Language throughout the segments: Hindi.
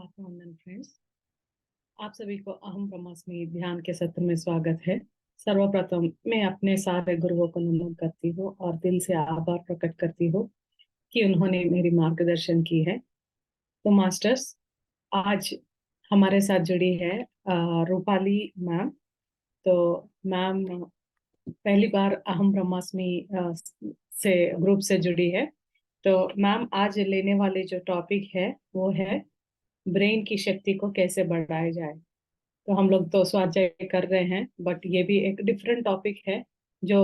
आत्मवंदन फ्रेंड्स, आप सभी को अहम ब्रह्मास्मि ध्यान के सत्र में स्वागत है। सर्वप्रथम मैं अपने सारे गुरुओं को नमन करती हूँ और दिल से आभार प्रकट करती हूँ कि उन्होंने मेरी मार्गदर्शन की है। तो मास्टर्स, आज हमारे साथ जुड़ी है रूपाली मैम। तो मैम पहली बार अहम ब्रह्मास्मि से ग्रुप से जुड़ी है। तो मैम आज लेने वाले जो टॉपिक है वो है ब्रेन की शक्ति को कैसे बढ़ाया जाए। तो हम लोग तो स्वाध्याय कर रहे हैं, बट ये भी एक डिफरेंट टॉपिक है जो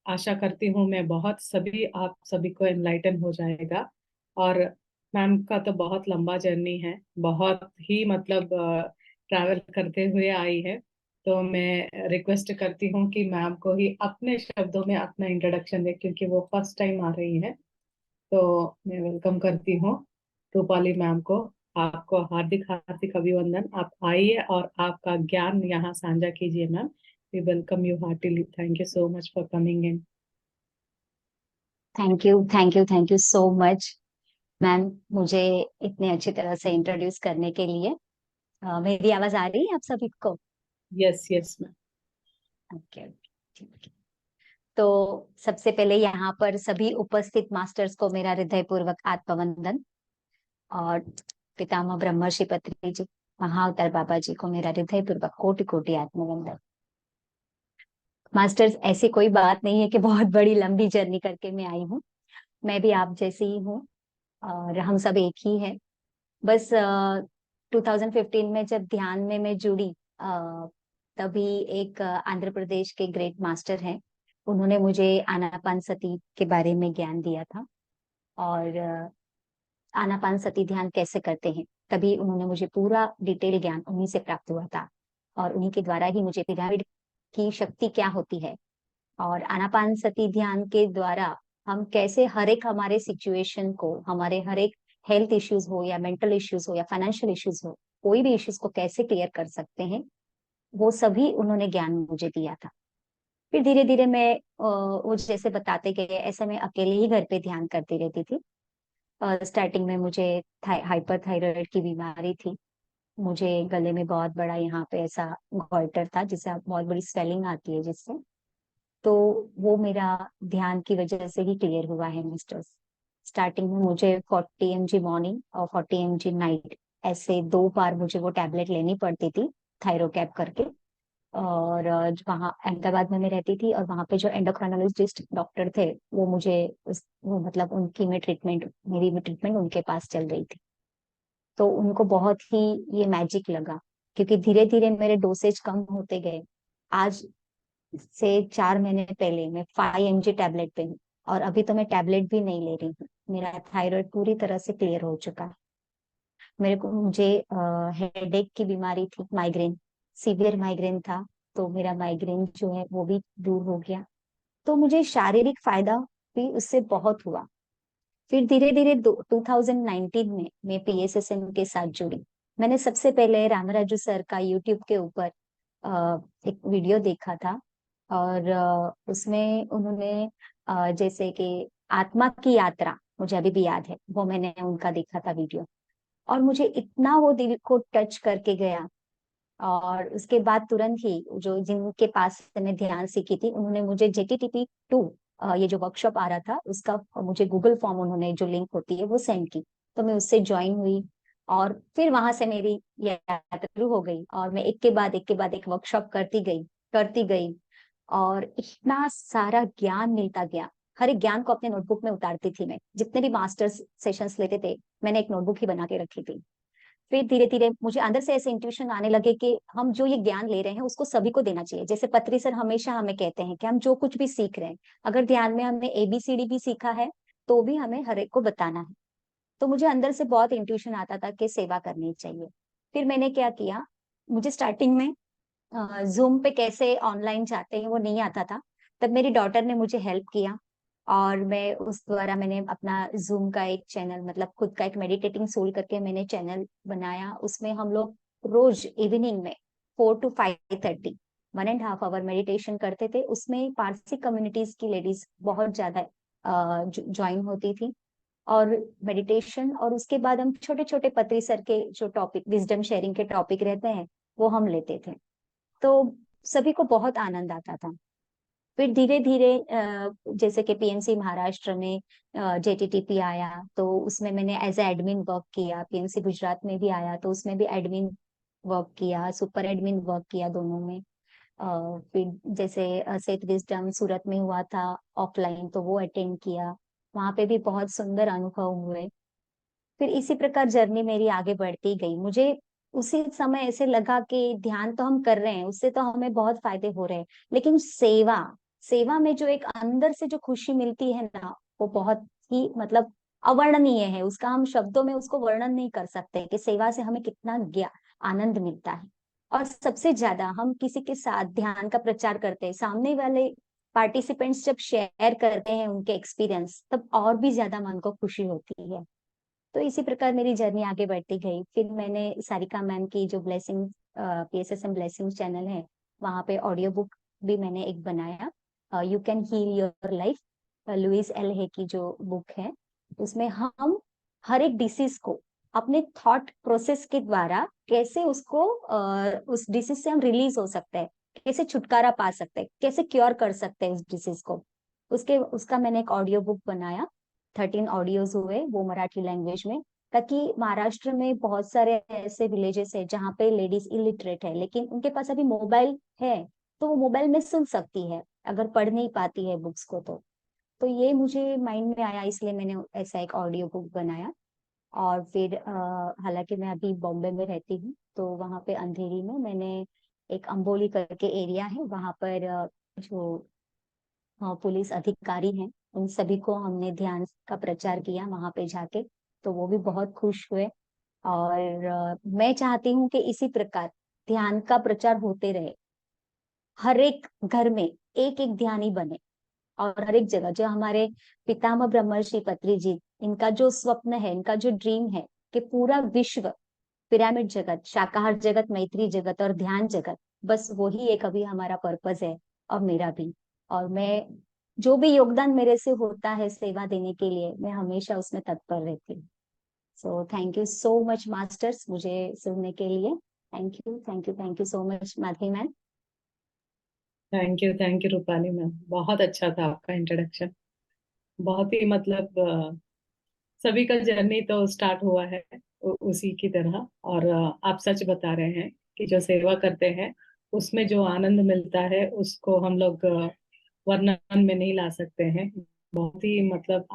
आशा करती हूँ मैं बहुत सभी आप सभी को एनलाइटन हो जाएगा। और मैम का तो बहुत लंबा जर्नी है, बहुत ही मतलब ट्रैवल करते हुए आई है। तो मैं रिक्वेस्ट करती हूँ कि मैम को ही अपने शब्दों में अपना इंट्रोडक्शन दे, क्योंकि वो फर्स्ट टाइम आ रही है। तो मैं वेलकम करती हूँ रूपाली मैम को। आपको हार्दिक हार्दिक अभिनंदन। आप आइए और आपका ज्ञान यहाँ साझा कीजिए ma'am. We welcome you heartily. Thank you so much for coming in. Thank you, thank you, thank you so much ma'am, मुझे इतने अच्छी तरह से इंट्रोड्यूस करने के लिए। मेरी आवाज आ रही है आप सभी को? Yes yes ma'am. ओके, ठीक है। तो सबसे पहले यहाँ पर सभी उपस्थित मास्टर्स को मेरा हृदयपूर्वक आत्मवंदन, और पितामह ब्रह्मर्षि पत्री जी, महाअवतार बाबा जी को मेरा हृदयपूर्वक कोटि कोटि आत्मवंदन। मास्टर्स, ऐसी कोई बात नहीं है कि बहुत बड़ी लंबी जर्नी करके मैं आई हूँ। मैं भी आप जैसी ही हूँ, और हम सब एक ही हैं। बस 2015 में जब ध्यान में मैं जुड़ी, तभी एक आंध्र प्रदेश के ग्रेट मास्टर हैं, उन्होंने मुझे आनापान सती के बारे में ज्ञान दिया था। और आनापान सती ध्यान कैसे करते हैं, तभी उन्होंने मुझे पूरा डिटेल ज्ञान उन्हीं से प्राप्त हुआ था। और उन्हीं के द्वारा ही मुझे पिरामिड की शक्ति क्या होती है, और आनापान सती ध्यान के द्वारा हम कैसे हर एक हमारे सिचुएशन को, हमारे हर एक हेल्थ इश्यूज हो या मेंटल इश्यूज हो या फाइनेंशियल इश्यूज हो, कोई भी इश्यूज को कैसे क्लियर कर सकते हैं, वो सभी उन्होंने ज्ञान मुझे दिया था। फिर धीरे धीरे मैं वो जैसे बताते गए, ऐसे मैं अकेले ही घर पे ध्यान करती रहती थी। स्टार्टिंग में मुझे हाइपर थायराइड की बीमारी थी। मुझे गले में बहुत बड़ा यहाँ पे ऐसा गॉइटर था, जिससे बहुत बड़ी स्वेलिंग आती है जिससे। तो वो मेरा ध्यान की वजह से ही क्लियर हुआ है मास्टर्स। स्टार्टिंग में मुझे 40 mg मॉर्निंग और 40 mg नाइट, ऐसे 2 बार मुझे वो टैबलेट लेनी पड़ती थी, थायरोकैप करके। और वहाँ अहमदाबाद में मैं रहती थी, और वहाँ पे जो एंडोक्राइनोलॉजिस्ट डॉक्टर थे, वो मुझे वो मतलब उनकी मैं ट्रीटमेंट मेरी भी ट्रीटमेंट उनके पास चल रही थी। तो उनको बहुत ही ये मैजिक लगा, क्योंकि धीरे धीरे मेरे डोसेज कम होते गए। आज से 4 महीने पहले मैं 5 mg टैबलेट पे हूँ, और अभी तो मैं टैबलेट भी नहीं ले रही हूँ। मेरा थायराइड पूरी तरह से क्लियर हो चुका है। मुझे हेडेक की बीमारी थी, माइग्रेन, सीवियर माइग्रेन था। तो मेरा माइग्रेन जो है वो भी दूर हो गया। तो मुझे शारीरिक फायदा भी उससे बहुत हुआ। फिर धीरे धीरे 2019 में मैं पीएसएसएम के साथ जुड़ी। मैंने सबसे पहले रामराजू सर का यूट्यूब के ऊपर एक वीडियो देखा था। और उसमें उन्होंने जैसे कि आत्मा की यात्रा, मुझे अभी भी याद है, वो मैंने उनका देखा था वीडियो। और मुझे इतना वो दिल को टच करके गया। और उसके बाद तुरंत ही जो जिनके पास से मैं ध्यान सीखी थी, उन्होंने मुझे JTTP2, ये जो वर्कशॉप आ रहा था उसका, मुझे गूगल फॉर्म उन्होंने जो लिंक होती है वो सेंड की। तो मैं उससे ज्वाइन हुई, और फिर वहां से मेरी यात्रा शुरू हो गई, और मैं एक के बाद एक वर्कशॉप करती गई। और इतना सारा ज्ञान मिलता गया। हर एक ज्ञान को अपने नोटबुक में उतारती थी मैं, जितने भी मास्टर्स सेशंस लेते थे, मैंने एक नोटबुक ही बना के रखी थी। फिर धीरे धीरे मुझे अंदर से ऐसे इंट्यूशन आने लगे कि हम जो ये ज्ञान ले रहे हैं उसको सभी को देना चाहिए। जैसे पत्री सर हमेशा हमें कहते हैं कि हम जो कुछ भी सीख रहे हैं, अगर ध्यान में हमने ABCD भी सीखा है, तो भी हमें हर एक को बताना है। तो मुझे अंदर से बहुत इंट्यूशन आता था कि सेवा करनी चाहिए। फिर मैंने क्या किया, मुझे स्टार्टिंग में जूम पे कैसे ऑनलाइन जाते हैं वो नहीं आता था। तब मेरी डॉटर ने मुझे हेल्प किया, और मैं उस द्वारा मैंने अपना जूम का एक चैनल, मतलब खुद का एक मेडिटेटिंग सोल करके मैंने चैनल बनाया। उसमें हम लोग रोज इवनिंग में 4 to 5:30 1.5 hour मेडिटेशन करते थे। उसमें पारसी कम्युनिटीज की लेडीज बहुत ज्यादा ज्वाइन होती थी। और मेडिटेशन, और उसके बाद हम छोटे छोटे पत्री सर के जो टॉपिक, विजडम शेयरिंग के टॉपिक रहते हैं, वो हम लेते थे। तो सभी को बहुत आनंद आता था। फिर धीरे धीरे जैसे कि पीएनसी महाराष्ट्र में जेटीटीपी आया, तो उसमें मैंने एज ए एडमिन वर्क किया। पीएनसी गुजरात में भी आया, तो उसमें भी एडमिन वर्क किया, सुपर एडमिन वर्क किया, दोनों में। फिर जैसे सेठ विजडम सूरत में हुआ था ऑफलाइन, तो वो अटेंड किया, वहां पे भी बहुत सुंदर अनुभव हुए। फिर इसी प्रकार जर्नी मेरी आगे बढ़ती गई। मुझे उसी समय ऐसे लगा कि ध्यान तो हम कर रहे हैं, उससे तो हमें बहुत फायदे हो रहे हैं, लेकिन सेवा, सेवा में जो एक अंदर से जो खुशी मिलती है ना, वो बहुत ही मतलब अवर्णनीय है। उसका हम शब्दों में उसको वर्णन नहीं कर सकते कि सेवा से हमें कितना आनंद मिलता है। और सबसे ज्यादा हम किसी के साथ ध्यान का प्रचार करते हैं, सामने वाले पार्टिसिपेंट्स जब शेयर करते हैं उनके एक्सपीरियंस, तब और भी ज्यादा मन को खुशी होती है। तो इसी प्रकार मेरी जर्नी आगे बढ़ती गई। फिर मैंने सारिका मैम की जो ब्लेसिंग, पीएसएसएम ब्लेसिंग चैनल है, वहां पे ऑडियो बुक भी मैंने एक बनाया, you can heal your life, Louise L Hay की जो बुक है। उसमें हम हर एक डिसीज को अपने थॉट प्रोसेस के द्वारा कैसे उसको उस डिसीज से हम रिलीज हो सकते हैं, कैसे छुटकारा पा सकते हैं, कैसे क्योर कर सकते हैं उस डिसीज को, उसके उसका मैंने एक ऑडियो बुक बनाया। 13 ऑडियोज हुए वो मराठी लैंग्वेज में, ताकि महाराष्ट्र में बहुत सारे ऐसे विलेजेस है जहाँ पे लेडीज इलिटरेट है, लेकिन उनके पास अभी मोबाइल है, तो वो मोबाइल में सुन सकती है अगर पढ़ नहीं पाती है बुक्स को। तो ये मुझे माइंड में आया, इसलिए मैंने ऐसा एक ऑडियो बुक बनाया। और फिर हालांकि मैं अभी बॉम्बे में रहती हूँ, तो वहाँ पे अंधेरी में मैंने एक अंबोली करके एरिया है, वहाँ पर जो पुलिस अधिकारी हैं, उन सभी को हमने ध्यान का प्रचार किया वहां पे जाके, तो वो भी बहुत खुश हुए। और मैं चाहती हूँ कि इसी प्रकार ध्यान का प्रचार होते रहे, हर एक घर में एक एक ध्यानी बने, और हर एक जगह जो हमारे पितामह ब्रह्मर्षि पत्री जी, इनका जो स्वप्न है, इनका जो ड्रीम है कि पूरा विश्व, पिरामिड जगत, शाकाहार जगत, मैत्री जगत और ध्यान जगत, बस वही एक अभी हमारा पर्पस है, और मेरा भी। और मैं जो भी योगदान मेरे से होता है सेवा देने के लिए, मैं हमेशा उसमें तत्पर रहती हूँ। So thank you so much masters, मुझे सुनने के लिए। Thank you, thank you, thank you so much Madhavi ma'am. Thank you Rupali ma'am, बहुत अच्छा था आपका इंट्रोडक्शन। बहुत ही मतलब सभी का जर्नी तो स्टार्ट हुआ है उसी की तरह। और आप सच बता रहे हैं कि जो सेवा करते हैं उसमें जो आनंद मिलता है उसको हम लोग वर्णन में नहीं ला सकते हैं। बहुत ही मतलब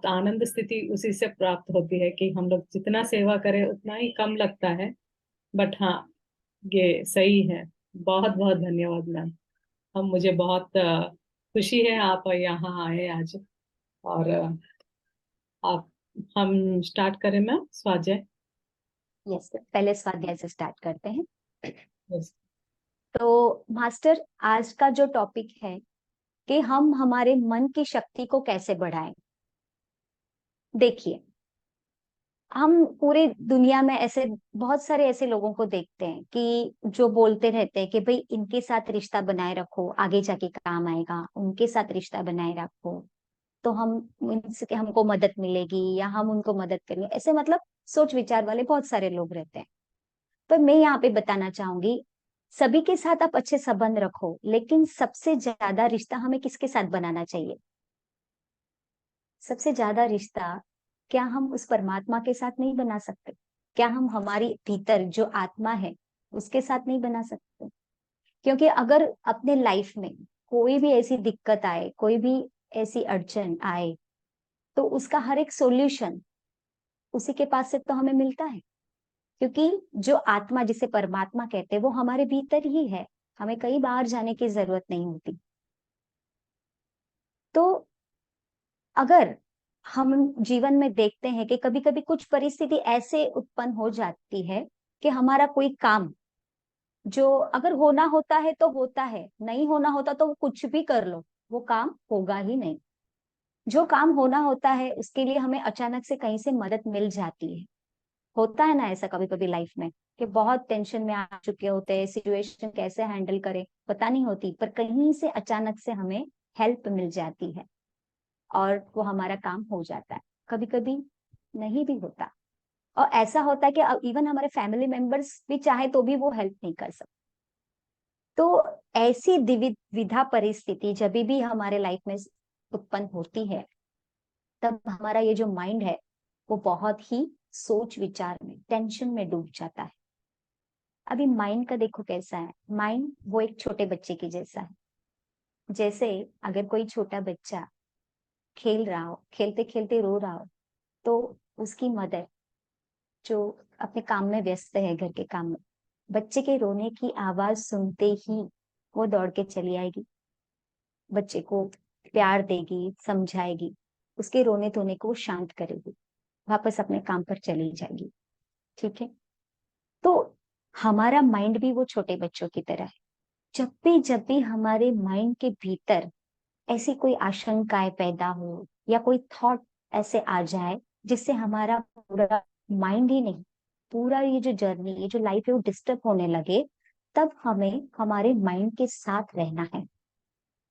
आनंद स्थिति उसी से प्राप्त होती है कि हम लोग जितना सेवा करें उतना ही कम लगता है। बट हाँ, ये सही है। बहुत बहुत धन्यवाद मैम। हम मुझे बहुत खुशी है आप यहाँ आए आज। और आप हम स्टार्ट करें मैम स्वाध्याय। यस, पहले स्वाध्याय से स्टार्ट करते हैं। यस। तो मास्टर, आज का जो टॉपिक है कि हम हमारे मन की शक्ति को कैसे बढ़ाएं। देखिए, हम पूरे दुनिया में ऐसे बहुत सारे ऐसे लोगों को देखते हैं कि जो बोलते रहते हैं कि भाई इनके साथ रिश्ता बनाए रखो, आगे जाके काम आएगा, उनके साथ रिश्ता बनाए रखो तो हम इनसे हमको मदद मिलेगी, या हम उनको मदद करेंगे, ऐसे मतलब सोच विचार वाले बहुत सारे लोग रहते हैं। पर मैं यहाँ पे बताना चाहूंगी, सभी के साथ आप अच्छे संबंध रखो, लेकिन सबसे ज्यादा रिश्ता हमें किसके साथ बनाना चाहिए? सबसे ज्यादा रिश्ता क्या हम उस परमात्मा के साथ नहीं बना सकते? क्या हम हमारी भीतर जो आत्मा है उसके साथ नहीं बना सकते? क्योंकि अगर अपने लाइफ में कोई भी ऐसी दिक्कत आए, कोई भी ऐसी अड़चन आए, तो उसका हर एक सॉल्यूशन उसी के पास से तो हमें मिलता है। क्योंकि जो आत्मा, जिसे परमात्मा कहते हैं, वो हमारे भीतर ही है, हमें कहीं बाहर जाने की जरूरत नहीं होती। तो अगर हम जीवन में देखते हैं कि कभी कभी कुछ परिस्थिति ऐसे उत्पन्न हो जाती है कि हमारा कोई काम, जो अगर होना होता है तो होता है, नहीं होना होता तो वो कुछ भी कर लो, वो काम होगा ही नहीं। जो काम होना होता है उसके लिए हमें अचानक से कहीं से मदद मिल जाती है। होता है ना ऐसा कभी कभी लाइफ में, कि बहुत टेंशन में आ चुके होते हैं, सिचुएशन कैसे हैंडल करें पता नहीं होती, पर कहीं से अचानक से हमें हेल्प मिल जाती है। और वो हमारा काम हो जाता है। कभी कभी नहीं भी होता, और ऐसा होता है कि इवन हमारे फैमिली मेंबर्स भी चाहे तो भी वो हेल्प नहीं कर सकते। तो ऐसी विधा परिस्थिति जब भी हमारे लाइफ में उत्पन्न होती है, तब हमारा ये जो माइंड है वो बहुत ही सोच विचार में, टेंशन में डूब जाता है। अभी माइंड का देखो कैसा है, माइंड वो एक छोटे बच्चे की जैसा है। जैसे अगर कोई छोटा बच्चा खेल रहा हो, खेलते खेलते रो रहा हो, तो उसकी मदर जो अपने काम में व्यस्त है, घर के काम में, बच्चे के रोने की आवाज सुनते ही वो दौड़ के चली आएगी, बच्चे को प्यार देगी, समझाएगी, उसके रोने धोने को वो शांत करेगी, वापस अपने काम पर चली जाएगी। ठीक है। तो हमारा माइंड भी वो छोटे बच्चों की तरह है। जब भी हमारे माइंड के भीतर ऐसी कोई आशंकाएं पैदा हो या कोई थॉट ऐसे आ जाए जिससे हमारा पूरा माइंड ही नहीं, पूरा ये जो जर्नी, ये जो लाइफ है वो डिस्टर्ब होने लगे, तब हमें हमारे माइंड के साथ रहना है।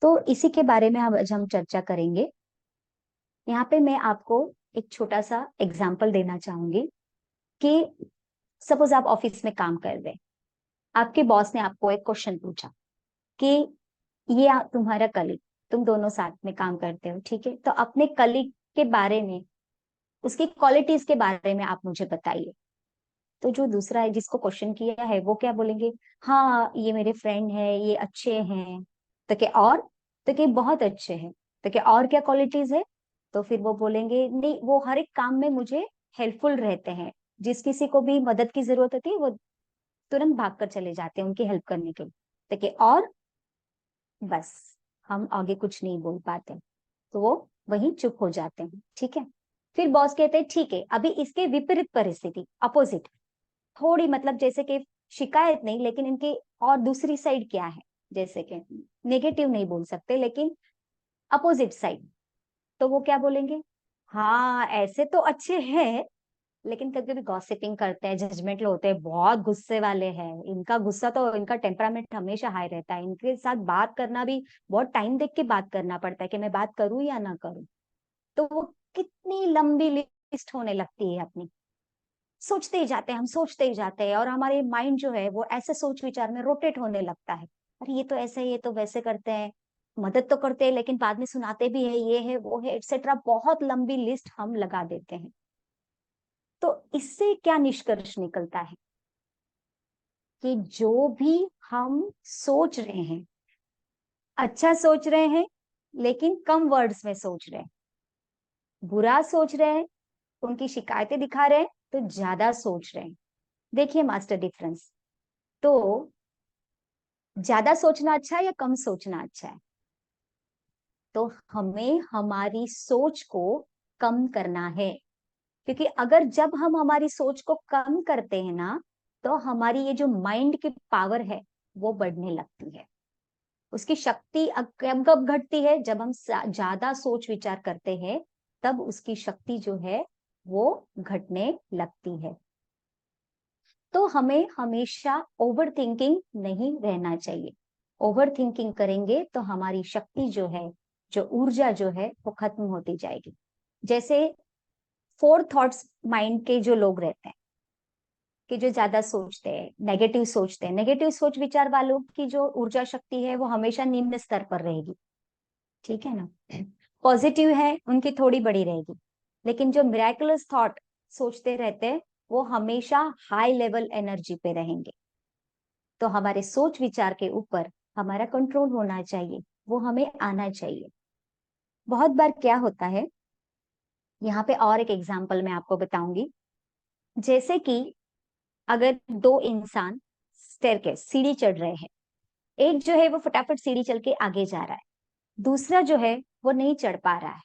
तो इसी के बारे में आज हम चर्चा करेंगे। यहाँ पे मैं आपको एक छोटा सा एग्जाम्पल देना चाहूंगी कि सपोज आप ऑफिस में काम कर रहे हैं, आपके बॉस ने आपको एक क्वेश्चन पूछा कि ये तुम्हारा कलीग, तुम दोनों साथ में काम करते हो, ठीक है, तो अपने कलीग के बारे में, उसकी क्वालिटीज के बारे में आप मुझे बताइए। तो जो दूसरा है जिसको क्वेश्चन किया है वो क्या बोलेंगे, हाँ ये मेरे फ्रेंड है, ये अच्छे हैं। तो क्या और, तो क्या बहुत अच्छे हैं, तो क्या और क्या क्वालिटीज है, तो फिर वो बोलेंगे नहीं वो हर एक काम में मुझे हेल्पफुल रहते हैं, जिस किसी को भी मदद की जरूरत होती है वो तुरंत भाग कर चले जाते हैं उनकी हेल्प करने के लिए। तो क्या और, बस हम आगे कुछ नहीं बोल पाते, तो वो वहीं चुप हो जाते हैं। ठीक है। फिर बॉस कहते हैं ठीक है, अभी इसके विपरीत परिस्थिति, अपोजिट, थोड़ी मतलब जैसे कि शिकायत नहीं, लेकिन इनकी और दूसरी साइड क्या है, जैसे कि नेगेटिव नहीं बोल सकते लेकिन अपोजिट साइड, तो वो क्या बोलेंगे, हाँ ऐसे तो अच्छे हैं, लेकिन कभी कभी गॉसिपिंग करते हैं, जजमेंटल होते हैं, बहुत गुस्से वाले हैं, इनका गुस्सा तो, इनका टेम्परामेंट हमेशा हाई रहता है, इनके साथ बात करना भी बहुत टाइम देख के बात करना पड़ता है कि मैं बात करूं या ना करूं। तो वो कितनी लंबी लिस्ट होने लगती है अपनी, सोचते ही जाते हैं, हम सोचते ही जाते हैं, और हमारे माइंड जो है वो ऐसे सोच विचार में रोटेट होने लगता है। अरे ये तो ऐसे, ये तो वैसे करते हैं, मदद तो करते हैं लेकिन बाद में सुनाते भी है, ये है वो है एक्सेट्रा, बहुत लंबी लिस्ट हम लगा देते हैं। तो इससे क्या निष्कर्ष निकलता है कि जो भी हम सोच रहे हैं, अच्छा सोच रहे हैं लेकिन कम वर्ड्स में सोच रहे हैं, बुरा सोच रहे हैं, उनकी शिकायतें दिखा रहे हैं तो ज्यादा सोच रहे हैं। देखिए मास्टर डिफरेंस। तो ज्यादा सोचना अच्छा है या कम सोचना अच्छा है? तो हमें हमारी सोच को कम करना है, क्योंकि अगर जब हम हमारी सोच को कम करते हैं ना, तो हमारी ये जो माइंड की पावर है वो बढ़ने लगती है। उसकी शक्ति कब कब घटती है, जब हम ज्यादा सोच विचार करते हैं, तब उसकी शक्ति जो है वो घटने लगती है। तो हमें हमेशा ओवर थिंकिंग नहीं रहना चाहिए। ओवर थिंकिंग करेंगे तो हमारी शक्ति जो है, जो ऊर्जा जो है वो खत्म होती जाएगी। जैसे फोर थॉट्स माइंड के जो लोग रहते हैं, कि जो ज्यादा सोचते हैं, नेगेटिव सोचते हैं, नेगेटिव सोच विचार वालों की जो ऊर्जा शक्ति है वो हमेशा निम्न स्तर पर रहेगी। ठीक है ना। पॉजिटिव है उनकी थोड़ी बड़ी रहेगी, लेकिन जो मिराकुलस थॉट सोचते रहते हैं वो हमेशा हाई लेवल एनर्जी पे रहेंगे। तो हमारे सोच विचार के ऊपर हमारा कंट्रोल होना चाहिए, वो हमें आना चाहिए। बहुत बार क्या होता है, यहाँ पे और एक एग्जांपल मैं आपको बताऊंगी। जैसे कि अगर दो इंसान स्टेयरकेस, सीढ़ी चढ़ रहे हैं, एक जो है वो फटाफट सीढ़ी चल के आगे जा रहा है, दूसरा जो है वो नहीं चढ़ पा रहा है,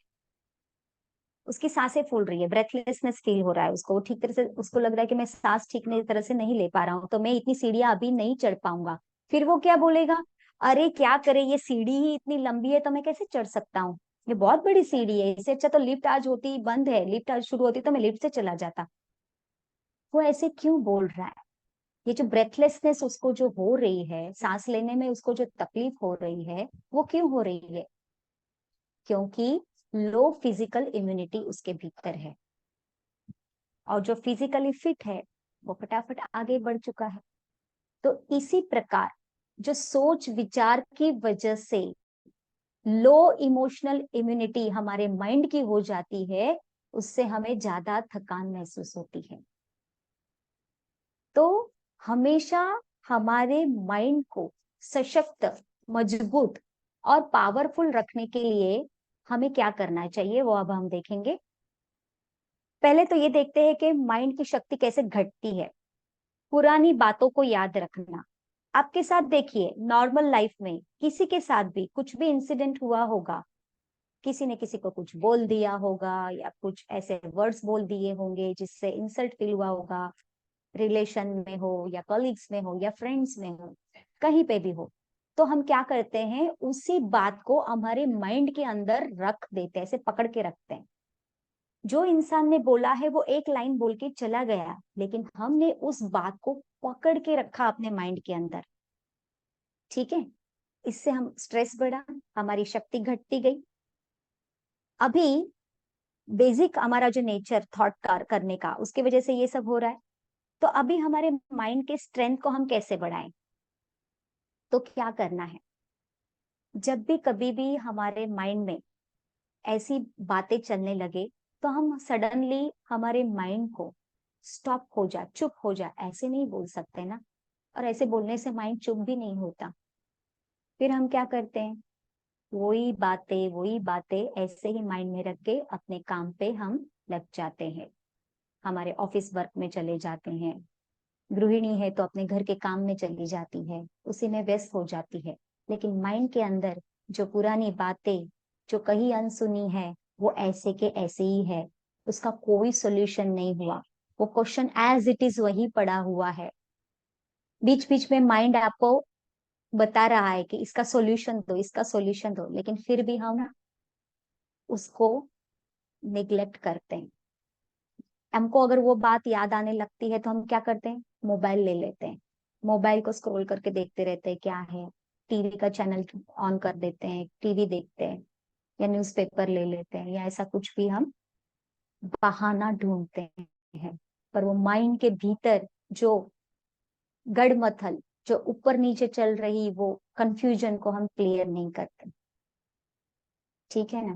उसकी सांसें फूल रही है, ब्रेथलेसनेस फील हो रहा है उसको, वो ठीक तरह से उसको लग रहा है कि मैं सांस ठीक तरह से नहीं ले पा रहा हूँ, तो मैं इतनी सीढ़ियां अभी नहीं चढ़ पाऊंगा। फिर वो क्या बोलेगा, अरे क्या करे, ये सीढ़ी ही इतनी लंबी है तो मैं कैसे चढ़ सकता हूँ, ये बहुत बड़ी सीढ़ी है, इससे अच्छा तो लिफ्ट आज होती, बंद है, लिफ्ट आज शुरू होती तो मैं लिफ्ट से चला जाता। वो ऐसे क्यों बोल रहा है? ये जो ब्रेथलेसनेस उसको जो हो रही है, सांस लेने में उसको जो तकलीफ हो रही है, वो क्यों हो रही है? क्योंकि लो फिजिकल इम्यूनिटी उसके भीतर है, और जो फिजिकली फिट है वो फटाफट आगे बढ़ चुका है। तो इसी प्रकार जो सोच विचार की वजह से लो इमोशनल इम्यूनिटी हमारे माइंड की हो जाती है, उससे हमें ज्यादा थकान महसूस होती है। तो हमेशा हमारे माइंड को सशक्त, मजबूत और पावरफुल रखने के लिए हमें क्या करना चाहिए, वो अब हम देखेंगे। पहले तो ये देखते हैं कि माइंड की शक्ति कैसे घटती है। पुरानी बातों को याद रखना। आपके साथ देखिए, नॉर्मल लाइफ में किसी के साथ भी कुछ भी इंसिडेंट हुआ होगा, किसी ने किसी को कुछ बोल दिया होगा या कुछ ऐसे वर्ड्स बोल दिए होंगे जिससे इंसल्ट फील हुआ होगा, रिलेशन में हो या कलीग्स में हो या फ्रेंड्स में हो, कहीं पे भी हो, तो हम क्या करते हैं, उसी बात को हमारे माइंड के अंदर रख देते हैं, ऐसे पकड़ के रखते हैं। जो इंसान ने बोला है वो एक लाइन बोल के चला गया, लेकिन हमने उस बात को पकड़ के रखा अपने माइंड के अंदर। ठीक है, इससे हम स्ट्रेस बढ़ा, हमारी शक्ति घटती गई। अभी बेसिक हमारा जो नेचर थॉट करने का, उसकी वजह से ये सब हो रहा है। तो अभी हमारे माइंड के स्ट्रेंथ को हम कैसे बढ़ाएं? तो क्या करना है, जब भी कभी भी हमारे माइंड में ऐसी बातें चलने लगे, तो हम सडनली हमारे माइंड को स्टॉप हो जा, चुप हो जा, ऐसे नहीं बोल सकते ना। और ऐसे बोलने से माइंड चुप भी नहीं होता। फिर हम क्या करते हैं, वही बातें ऐसे ही माइंड में रख के अपने काम पे हम लग जाते हैं, हमारे ऑफिस वर्क में चले जाते हैं। गृहिणी है तो अपने घर के काम में चली जाती है, उसी में व्यस्त हो जाती है। लेकिन माइंड के अंदर जो पुरानी बातें जो कहीं अनसुनी है, वो ऐसे के ऐसे ही है, उसका कोई सोल्यूशन नहीं हुआ, वो क्वेश्चन एज इट इज वही पड़ा हुआ है। बीच बीच में माइंड आपको बता रहा है कि इसका सॉल्यूशन दो, इसका सॉल्यूशन दो, लेकिन फिर भी हम उसको निग्लेक्ट करते हैं। हमको अगर वो बात याद आने लगती है तो हम क्या करते हैं, मोबाइल ले लेते हैं, मोबाइल को स्क्रॉल करके देखते रहते हैं क्या है, टीवी का चैनल ऑन कर देते हैं, टीवी देखते हैं, या न्यूज़पेपर ले लेते हैं, या ऐसा कुछ भी हम बहाना ढूंढते हैं। पर वो माइंड के भीतर जो गड़मथल, जो ऊपर नीचे चल रही वो कंफ्यूजन को हम क्लियर नहीं करते। ठीक है ना?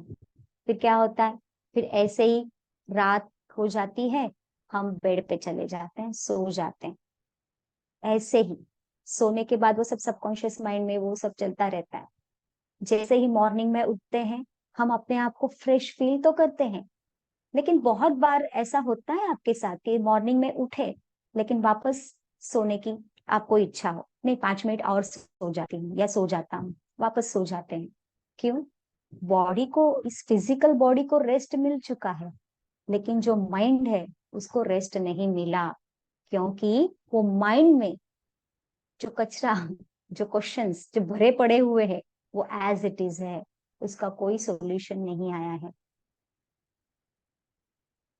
फिर क्या होता है, फिर ऐसे ही रात हो जाती है, हम बेड पे चले जाते हैं, सो जाते हैं। ऐसे ही सोने के बाद वो सब सबकॉन्शियस माइंड में वो सब चलता रहता है। जैसे ही मॉर्निंग में उठते हैं, हम अपने आप को फ्रेश फील तो करते हैं, लेकिन बहुत बार ऐसा होता है आपके साथ कि मॉर्निंग में उठे लेकिन वापस सोने की आपको इच्छा हो, नहीं 5 मिनट और सो जाती हूँ या सो जाता हूँ, वापस सो जाते हैं। क्यों? बॉडी को, इस फिजिकल बॉडी को रेस्ट मिल चुका है, लेकिन जो माइंड है उसको रेस्ट नहीं मिला, क्योंकि वो माइंड में जो कचरा, जो क्वेश्चंस जो भरे पड़े हुए हैं, वो एज इट इज है, उसका कोई सॉल्यूशन नहीं आया है।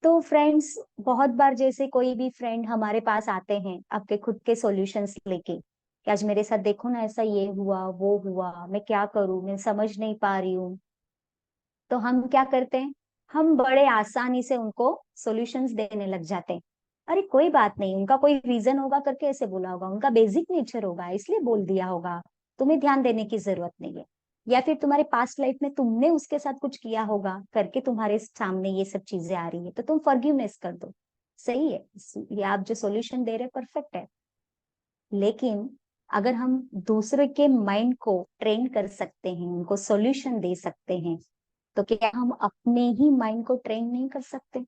तो फ्रेंड्स, बहुत बार जैसे कोई भी फ्रेंड हमारे पास आते हैं आपके खुद के सॉल्यूशंस लेके, कि आज मेरे साथ देखो ना, ऐसा ये हुआ वो हुआ, मैं क्या करूं, मैं समझ नहीं पा रही हूँ। तो हम क्या करते हैं, हम बड़े आसानी से उनको सॉल्यूशंस देने लग जाते हैं। अरे कोई बात नहीं, उनका कोई रीजन होगा करके ऐसे बोला होगा, उनका बेसिक नेचर होगा इसलिए बोल दिया होगा, तुम्हें ध्यान देने की जरूरत नहीं है। या फिर तुम्हारे पास्ट लाइफ में तुमने उसके साथ कुछ किया होगा करके तुम्हारे सामने ये सब चीजें आ रही है, तो तुम फॉरगिवनेस कर दो। सही है, ये आप जो सॉल्यूशन दे रहे परफेक्ट है। लेकिन अगर हम दूसरे के माइंड को ट्रेन कर सकते हैं, उनको सॉल्यूशन दे सकते हैं, तो क्या हम अपने ही माइंड को ट्रेन नहीं कर सकते?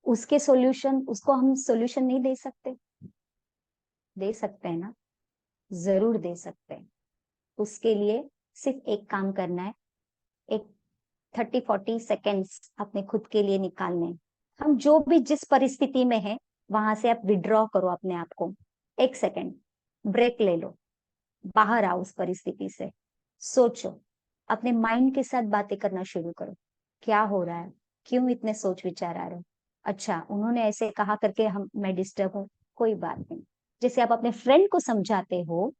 उसके सॉल्यूशन, उसको हम सॉल्यूशन नहीं दे सकते? दे सकते हैं ना, जरूर दे सकते हैं। उसके लिए सिर्फ एक काम करना है, एक 30-40 सेकेंड्स अपने खुद के लिए निकालने हैं। हम जो भी जिस परिस्थिति में है वहां से आप विड्रॉ करो अपने आप को, 1 सेकेंड ब्रेक ले लो, बाहर आओ उस परिस्थिति से, सोचो, अपने माइंड के साथ बातें करना शुरू करो। क्या हो रहा है, क्यों इतने सोच विचार आ रहे हैं? अच्छा, उन्होंने ऐसे कहा करके हम मैं डिस्टर्ब हूँ, कोई बात नहीं। जैसे आप अपने फ्रेंड को समझाते हो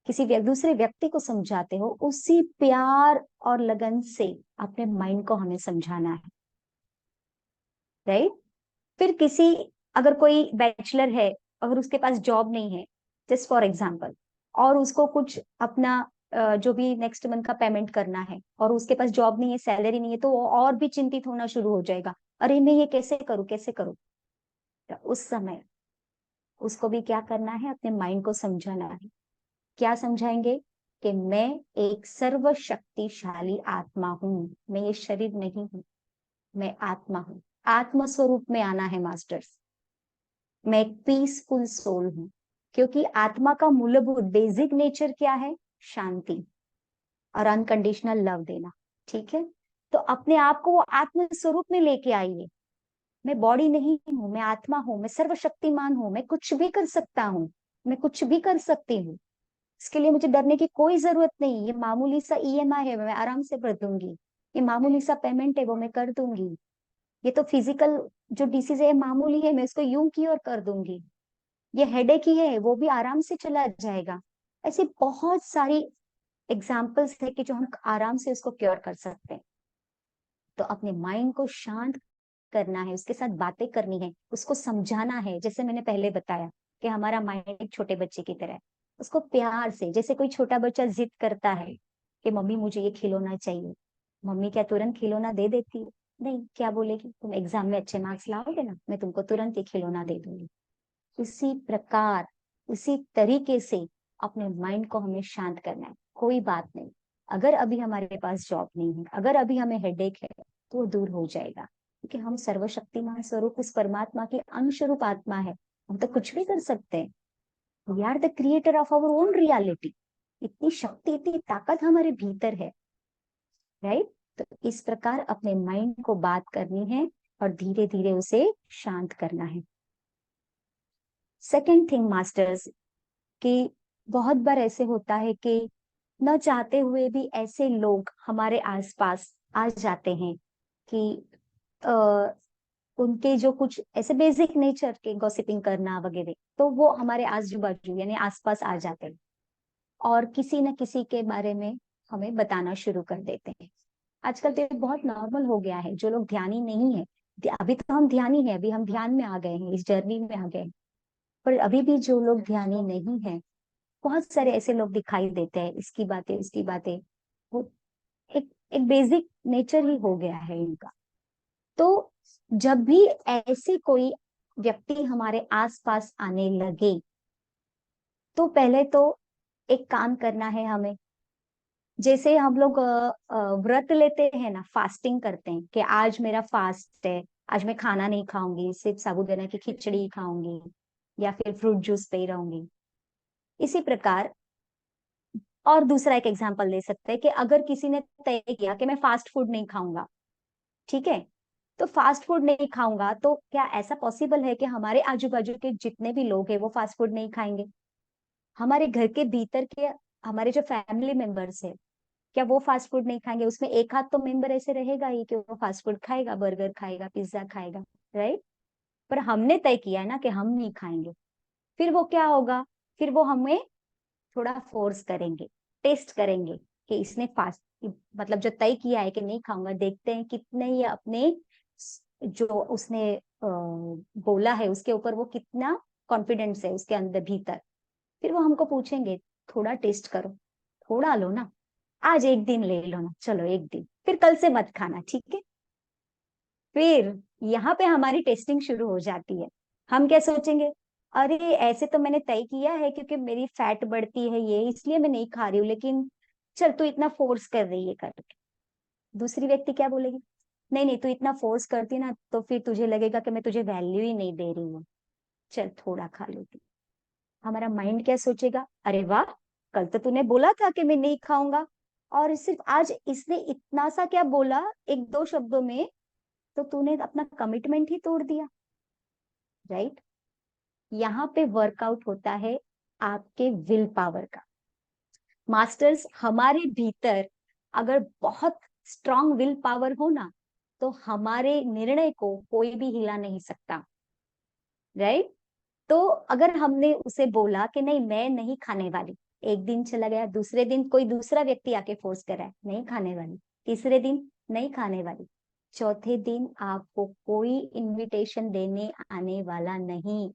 दूसरे व्यक्ति को समझाते हो, उसी प्यार और लगन से अपने माइंड को हमें समझाना है, राइट। फिर अगर कोई बैचलर है, अगर उसके पास जॉब नहीं है, जस्ट फॉर एग्जाम्पल, और उसको कुछ अपना जो भी नेक्स्ट मंथ का पेमेंट करना है, और उसके पास जॉब नहीं है, सैलरी नहीं है, तो वो और भी चिंतित होना शुरू हो जाएगा, अरे मैं ये कैसे करूं, कैसे करूं। तो उस समय उसको भी क्या करना है, अपने माइंड को समझाना है। क्या समझाएंगे? कि मैं एक सर्वशक्तिशाली आत्मा हूं, मैं ये शरीर नहीं हूं, मैं आत्मा हूं। आत्म स्वरूप में आना है मास्टर्स। मैं एक पीसफुल सोल हूं, क्योंकि आत्मा का मूलभूत बेसिक नेचर क्या है? शांति और अनकंडीशनल लव देना। ठीक है, तो अपने आप को वो आत्म स्वरूप में लेके आइए। मैं बॉडी नहीं हूं, मैं आत्मा हूं, मैं सर्वशक्तिमान हूं, मैं कुछ भी कर सकता हूँ, मैं कुछ भी कर सकती हूँ। इसके लिए मुझे डरने की कोई जरूरत नहीं। ये मामूली सा ईएमआई है, मैं आराम से भर दूंगी। ये मामूली सा पेमेंट है, वो मैं कर दूंगी। ये तो फिजिकल जो डिसीज है मामूली है, मैं उसको यूं की और कर दूंगी। ये हेडेक ही है, वो भी आराम से चला जाएगा। ऐसी बहुत सारी एग्जाम्पल्स है कि जो हम आराम से उसको क्योर कर सकते हैं। तो अपने माइंड को शांत करना है, उसके साथ बातें करनी है, उसको समझाना है। जैसे मैंने पहले बताया कि हमारा माइंड एक छोटे बच्चे की तरह है। उसको प्यार से, जैसे कोई छोटा बच्चा जिद करता है कि मम्मी मुझे ये खिलौना चाहिए, मम्मी क्या तुरंत खिलौना दे देती है? नहीं, क्या बोलेगी? तुम एग्जाम में अच्छे मार्क्स लाओगे ना, मैं तुमको तुरंत ये खिलौना दे दूंगी। उसी प्रकार, उसी तरीके से अपने माइंड को हमें शांत करना है। कोई बात नहीं, अगर अभी हमारे पास जॉब नहीं है, अगर अभी हमें हेडेक है, तो वो दूर हो जाएगा, क्योंकि हम सर्वशक्तिमान स्वरूप उस परमात्मा के अनुस्वरूप आत्मा है। हम तो कुछ भी कर सकते हैं। We are the creator of our own reality. इतनी शक्ति, इतनी ताकत हमारे भीतर है, राइट। तो इस प्रकार अपने माइंड को बात करनी है और धीरे धीरे उसे शांत करना है। सेकेंड थिंग मास्टर्स, कि बहुत बार ऐसे होता है कि न चाहते हुए भी ऐसे लोग हमारे आसपास आ जाते हैं कि आ, उनके जो कुछ ऐसे बेसिक नेचर के गॉसिपिंग करना वगैरह, तो वो हमारे आजू बाजू यानी आसपास आ जाते हैं और किसी न किसी के बारे में हमें बताना शुरू कर देते हैं। आजकल तो ये बहुत नॉर्मल हो गया है। जो लोग ध्यानी नहीं है, अभी तो हम ध्यानी है, अभी हम ध्यान में आ गए हैं, इस जर्नी में आ गए हैं, पर अभी भी जो लोग ध्यानी नहीं है, बहुत सारे ऐसे लोग दिखाई देते हैं, इसकी बातें उसकी बातें। वो एक एक बेसिक नेचर ही हो गया है इनका। तो जब भी ऐसे कोई व्यक्ति हमारे आसपास आने लगे, तो पहले तो एक काम करना है हमें। जैसे हम लोग व्रत लेते हैं ना, फास्टिंग करते हैं कि आज मेरा फास्ट है, आज मैं खाना नहीं खाऊंगी, सिर्फ साबूदाना की खिचड़ी ही खाऊंगी, या फिर फ्रूट जूस पे ही रहूंगी। इसी प्रकार और दूसरा एक एग्जांपल ले सकते हैं कि अगर किसी ने तय किया कि मैं फास्ट फूड नहीं खाऊंगा, ठीक है, तो फास्ट फूड नहीं खाऊंगा, तो क्या ऐसा पॉसिबल है कि हमारे आजू बाजू के जितने भी लोग हैं वो फास्ट फूड नहीं खाएंगे? हमारे घर के भीतर के हमारे जो फैमिली मेंबर्स है, क्या वो फास्ट फूड नहीं खाएंगे? उसमें एक हाथ तो मेंबर ऐसे रहेगा ही कि वो फास्ट फूड खाएगा, बर्गर खाएगा, पिज्जा खाएगा, राइट। पर हमने तय किया है ना कि हम नहीं खाएंगे। फिर वो क्या होगा? फिर वो हमें थोड़ा फोर्स करेंगे, टेस्ट करेंगे कि इसने फास्ट, मतलब जो तय किया है कि नहीं खाऊंगा, देखते हैं कितने ये अपने जो उसने बोला है उसके ऊपर वो कितना कॉन्फिडेंस है उसके अंदर भीतर। फिर वो हमको पूछेंगे, थोड़ा टेस्ट करो, थोड़ा लो ना, आज एक दिन ले लो ना, चलो एक दिन, फिर कल से मत खाना, ठीक है। फिर यहाँ पे हमारी टेस्टिंग शुरू हो जाती है। हम क्या सोचेंगे? अरे ऐसे तो मैंने तय किया है क्योंकि मेरी फैट बढ़ती है ये, इसलिए मैं नहीं खा रही हूँ, लेकिन चल तू इतना फोर्स कर रही है करके। दूसरी व्यक्ति क्या बोलेगी? नहीं नहीं, तू इतना फोर्स करती ना तो फिर तुझे लगेगा कि मैं तुझे वैल्यू ही नहीं दे रही हूँ, चल थोड़ा खा लेती। हमारा माइंड क्या सोचेगा? अरे वाह, कल तो तूने बोला था कि मैं नहीं खाऊंगा, और सिर्फ आज इसने इतना सा क्या बोला, एक दो शब्दों में, तो तूने अपना कमिटमेंट ही तोड़ दिया, राइट। यहाँ पे वर्कआउट होता है आपके विल पावर का। मास्टर्स, हमारे भीतर अगर बहुत स्ट्रांग विल पावर हो ना, तो हमारे निर्णय को कोई भी हिला नहीं सकता, राइट। तो अगर हमने उसे बोला कि नहीं मैं नहीं खाने वाली, एक दिन चला गया, दूसरे दिन कोई दूसरा व्यक्ति आके फोर्स कर रहा है, नहीं खाने वाली, तीसरे दिन नहीं खाने वाली, चौथे दिन आपको कोई इनविटेशन देने आने वाला नहीं।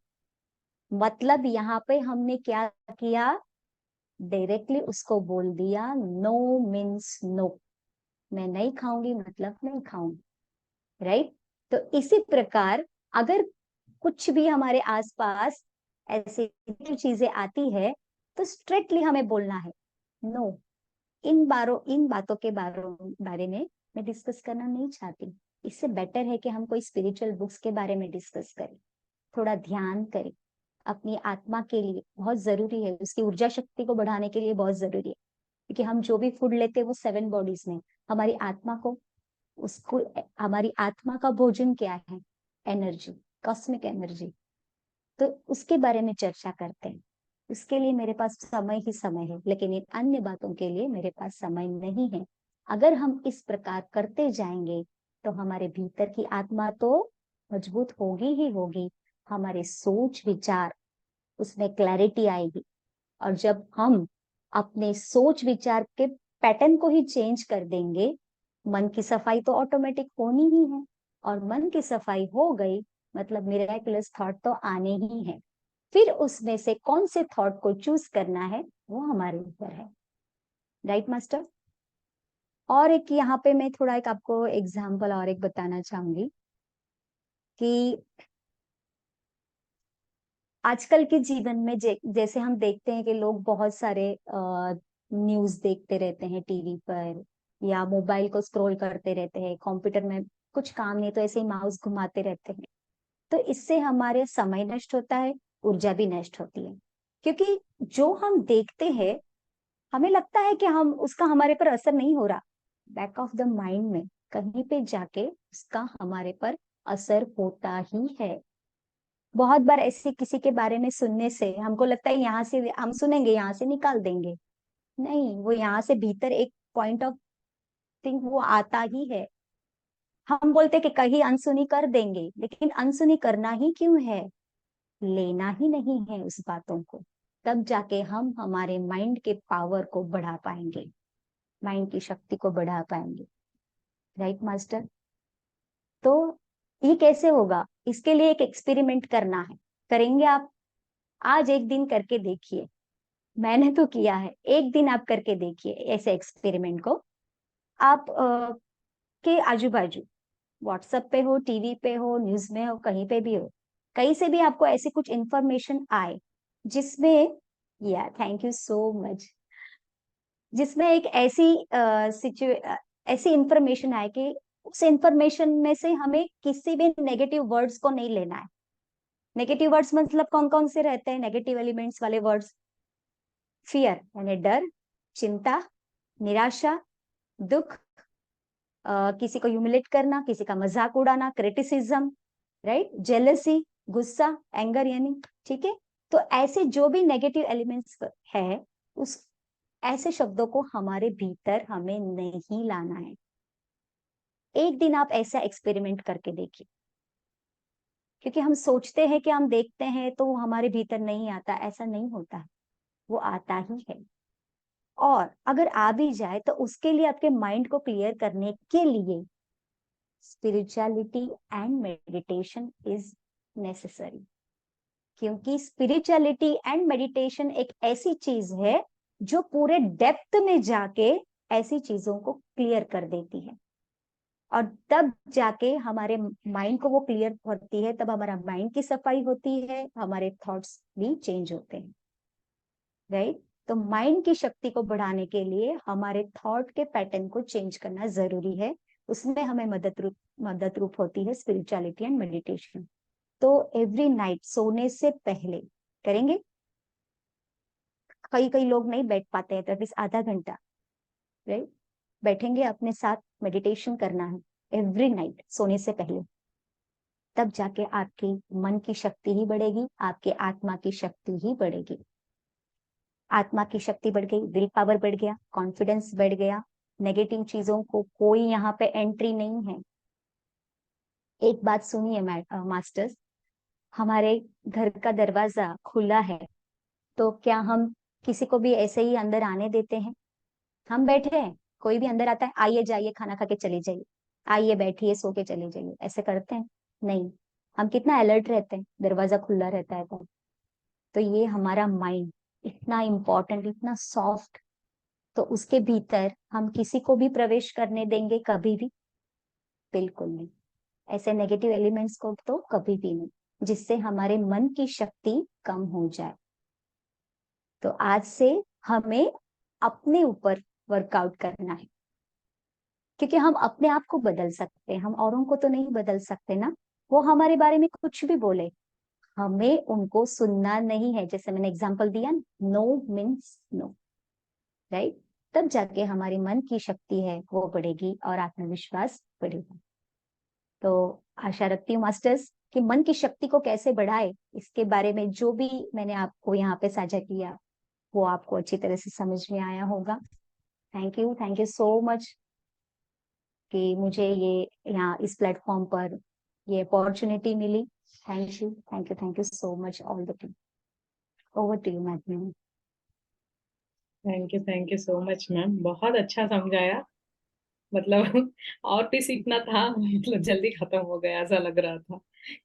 मतलब यहाँ पे हमने क्या किया, डायरेक्टली उसको बोल दिया नो मीन्स नो, मैं नहीं खाऊंगी मतलब नहीं खाऊंगी, राइट। तो इसी प्रकार अगर कुछ भी हमारे आसपास ऐसी चीजें आती है तो स्ट्रिक्टली हमें बोलना है नो। इन बातों के बारे में मैं डिस्कस करना नहीं चाहती। इससे बेटर है कि हम कोई स्पिरिचुअल बुक्स के बारे में डिस्कस करें, थोड़ा ध्यान करें। अपनी आत्मा के लिए बहुत जरूरी है, उसकी ऊर्जा शक्ति को बढ़ाने के लिए बहुत जरूरी है, क्योंकि हम जो भी फूड लेते हैं वो 7 बॉडीज में, हमारी आत्मा को उसको हमारी आत्मा का भोजन क्या है, एनर्जी, कॉस्मिक एनर्जी। तो उसके बारे में चर्चा करते हैं। उसके लिए मेरे पास समय ही समय है, लेकिन इन अन्य बातों के लिए मेरे पास समय नहीं है। अगर हम इस प्रकार करते जाएंगे तो हमारे भीतर की आत्मा तो मजबूत होगी ही होगी, हमारे सोच विचार उसमें क्लैरिटी आएगी। और जब हम अपने सोच विचार के पैटर्न को ही चेंज कर देंगे, मन की सफाई तो ऑटोमेटिक होनी ही है। और मन की सफाई हो गई मतलब मिराकुलस थॉट तो आने ही है। फिर उसमें से कौन से थॉट को चूज करना है वो हमारे ऊपर है, राइट मास्टर। और एक यहाँ पे मैं थोड़ा एक आपको एग्जाम्पल और एक बताना चाहूंगी कि आजकल के जीवन में जैसे हम देखते हैं कि लोग बहुत सारे न्यूज देखते रहते हैं टीवी पर, या मोबाइल को स्क्रॉल करते रहते हैं, कंप्यूटर में कुछ काम नहीं तो ऐसे ही माउस घुमाते रहते हैं। तो इससे हमारे समय नष्ट होता है, ऊर्जा भी नष्ट होती है। क्योंकि जो हम देखते हैं हमें लगता है कि हम उसका हमारे पर असर नहीं हो रहा, बैक ऑफ द माइंड में कहीं पे जाके उसका हमारे पर असर होता ही है। बहुत बार ऐसे किसी के बारे में सुनने से हमको लगता है यहाँ से हम सुनेंगे यहाँ से निकाल देंगे, नहीं, वो यहाँ से भीतर एक पॉइंट ऑफ थिंक वो आता ही है। हम बोलते कि कहीं अनसुनी कर देंगे, लेकिन अनसुनी करना ही क्यों है, लेना ही नहीं है उस बातों को। तब जाके हम हमारे माइंड के पावर को बढ़ा पाएंगे, माइंड की शक्ति को बढ़ा पाएंगे, राइट मास्टर। तो ये कैसे होगा, इसके लिए एक एक्सपेरिमेंट करना है, करेंगे आप? आज एक दिन करके देखिए, मैंने तो किया है, एक दिन आप करके देखिए ऐसे एक्सपेरिमेंट को। आप के आजू बाजू व्हाट्सएप पे हो, टीवी पे हो, न्यूज में हो, कहीं पे भी हो, कहीं से भी आपको ऐसी कुछ इंफॉर्मेशन आए जिसमें, या थैंक यू सो मच, जिसमें एक ऐसी इंफॉर्मेशन आए कि उस इंफॉर्मेशन में से हमें किसी भी नेगेटिव वर्ड्स को नहीं लेना है। नेगेटिव वर्ड्स मतलब कौन कौन से रहते हैं नेगेटिव एलिमेंट्स वाले वर्ड्स? फियर यानी डर, चिंता, निराशा, दुख, किसी को ह्यूमिलेट करना, किसी का मजाक उड़ाना, क्रिटिसिज्म, राइट, जेलसी, गुस्सा, एंगर यानी, ठीक है। तो ऐसे जो भी नेगेटिव एलिमेंट्स है, उस ऐसे शब्दों को हमारे भीतर हमें नहीं लाना है। एक दिन आप ऐसा एक्सपेरिमेंट करके देखिए, क्योंकि हम सोचते हैं कि हम देखते हैं तो वो हमारे भीतर नहीं आता, ऐसा नहीं होता है, वो आता ही है। और अगर आ भी जाए तो उसके लिए आपके माइंड को क्लियर करने के लिए spirituality and meditation is necessary. क्योंकि स्पिरिचुअलिटी एंड मेडिटेशन एक ऐसी चीज है जो पूरे डेप्थ में जाके ऐसी चीजों को क्लियर कर देती है। और तब जाके हमारे माइंड को वो क्लियर होती है, तब हमारा माइंड की सफाई होती है, हमारे थॉट्स भी चेंज होते हैं, राइट। तो माइंड की शक्ति को बढ़ाने के लिए हमारे थॉट के पैटर्न को चेंज करना जरूरी है। उसमें हमें मदद रूप होती है स्पिरिचुअलिटी एंड मेडिटेशन। तो एवरी नाइट सोने से पहले करेंगे। कई कई लोग नहीं बैठ पाते हैं तो एटलीस्ट आधा घंटा, राइट, बैठेंगे, अपने साथ मेडिटेशन करना है एवरी नाइट सोने से पहले। तब जाके आपकी मन की शक्ति ही बढ़ेगी, आपके आत्मा की शक्ति ही बढ़ेगी। आत्मा की शक्ति बढ़ गई, विल पावर बढ़ गया, कॉन्फिडेंस बढ़ गया, नेगेटिव चीजों को कोई यहाँ पे एंट्री नहीं है। एक बात सुनिए मास्टर्स, हमारे घर का दरवाजा खुला है तो क्या हम किसी को भी ऐसे ही अंदर आने देते हैं? हम बैठे हैं, कोई भी अंदर आता है, आइए जाइए खाना खा के चले जाइए, आइए बैठिए सो के चले जाइए, ऐसे करते हैं? नहीं। हम कितना अलर्ट रहते हैं, दरवाजा खुला रहता है तो ये हमारा माइंड इतना इम्पोर्टेंट, इतना सॉफ्ट, तो उसके भीतर हम किसी को भी प्रवेश करने देंगे कभी भी? बिल्कुल नहीं। ऐसे नेगेटिव एलिमेंट्स को तो कभी भी नहीं, जिससे हमारे मन की शक्ति कम हो जाए। तो आज से हमें अपने ऊपर वर्कआउट करना है, क्योंकि हम अपने आप को बदल सकते हैं, हम औरों को तो नहीं बदल सकते ना। वो हमारे बारे में कुछ भी बोले, हमें उनको सुनना नहीं है। जैसे मैंने एग्जांपल दिया, नो मीन्स नो, राइट? तब जाके हमारे मन की शक्ति है वो बढ़ेगी और आत्मविश्वास बढ़ेगा। तो आशा रखती हूँ मास्टर्स कि मन की शक्ति को कैसे बढ़ाए, इसके बारे में जो भी मैंने आपको यहाँ पे साझा किया वो आपको अच्छी तरह से समझ में आया होगा। थैंक यू सो मच कि मुझे ये यहाँ इस प्लेटफॉर्म पर ये अपॉर्चुनिटी मिली। Thank you so much all the team. Over to you madam. Thank you so much ma'am, बहुत अच्छा समझाया। मतलब और भी सीखना था, मतलब जल्दी खत्म हो गया, ऐसा लग रहा था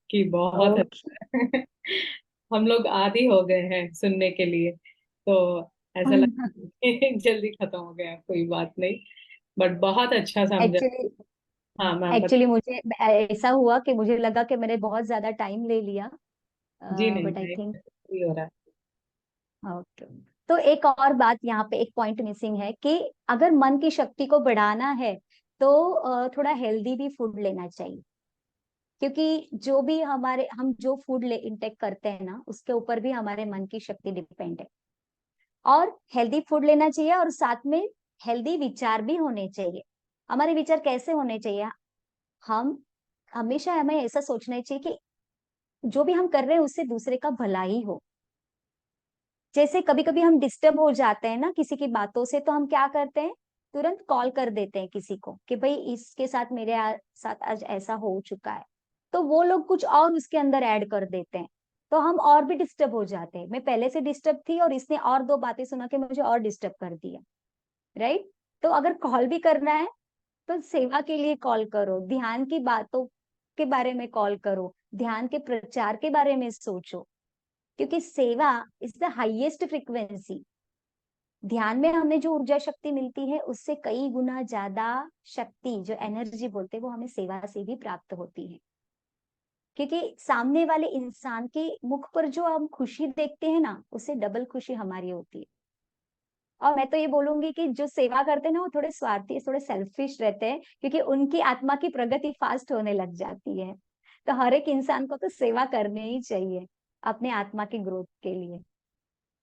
कि बहुत ओके। अच्छा। हम लोग आदी हो गए हैं सुनने के लिए, तो ऐसा लग जल्दी खत्म हो गया, कोई बात नहीं, बट बहुत अच्छा समझा। एक्चुअली हाँ मैम एक्चुअली मुझे ऐसा हुआ कि मुझे लगा कि मैंने बहुत ज्यादा टाइम ले लिया, जी नहीं बट आई नहीं, थिंक फ्री हो रहा है। ओके। तो एक और बात यहाँ पे, एक पॉइंट मिसिंग है कि अगर मन की शक्ति को बढ़ाना है तो थोड़ा हेल्दी भी फूड लेना चाहिए, क्योंकि जो भी हम जो फूड ले इंटेक करते हैं ना, उसके ऊपर भी हमारे मन की शक्ति डिपेंड है। और हेल्दी फूड लेना चाहिए और साथ में हेल्दी विचार भी होने चाहिए। हमारे विचार कैसे होने चाहिए? हम हमेशा हमें ऐसा सोचना चाहिए कि जो भी हम कर रहे हैं उससे दूसरे का भला ही हो। जैसे कभी कभी हम डिस्टर्ब हो जाते हैं ना किसी की बातों से, तो हम क्या करते हैं, तुरंत कॉल कर देते हैं किसी को कि भाई इसके साथ साथ आज ऐसा हो चुका है। तो वो लोग कुछ और उसके अंदर ऐड कर देते हैं, तो हम और भी डिस्टर्ब हो जाते हैं। मैं पहले से डिस्टर्ब थी और इसने और दो बातें सुना के मुझे और डिस्टर्ब कर दिया, राइट? तो अगर कॉल भी करना है तो सेवा के लिए कॉल करो, ध्यान की बातों के बारे में कॉल करो, ध्यान के प्रचार के बारे में सोचो, क्योंकि सेवा इज द हाईएस्ट फ्रीक्वेंसी। ध्यान में हमें जो ऊर्जा शक्ति मिलती है उससे कई गुना ज्यादा शक्ति, जो एनर्जी बोलते हैं, वो हमें सेवा से भी प्राप्त होती है। क्योंकि सामने वाले इंसान के मुख पर जो हम खुशी देखते हैं ना, उससे डबल खुशी हमारी होती है। और मैं तो ये बोलूंगी कि जो सेवा करते हैं ना, वो थोड़े स्वार्थी, थोड़े सेल्फिश रहते हैं, क्योंकि उनकी आत्मा की प्रगति फास्ट होने लग जाती है। तो हर एक इंसान को तो सेवा करनी ही चाहिए अपने आत्मा की ग्रोथ के लिए।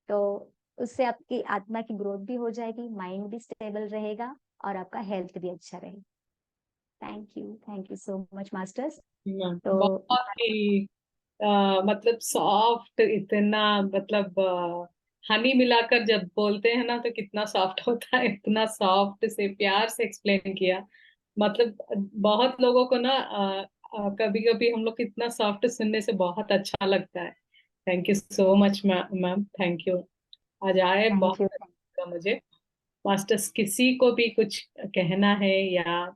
तो उससे आपकी आत्मा की ग्रोथ भी हो जाएगी, माइंड भी स्टेबल रहेगा और आपका हेल्थ भी अच्छा रहेगा। Thank you so much masters. Ma'am तो बहुत ही मतलब सॉफ्ट, इतना मतलब हनी मिलाकर जब बोलते हैं ना तो कितना सॉफ्ट होता है, इतना सॉफ्ट से प्यार से एक्सप्लेन किया। मतलब बहुत लोगों को ना कभी कभी हम लोग कितना सॉफ्ट सुनने से बहुत अच्छा लगता है। Thank you so much ma'am, thank you. आज आए थैंक यू। बहुत अच्छा लगा मुझे। मास्टर्स किसी को भी कुछ कहना है या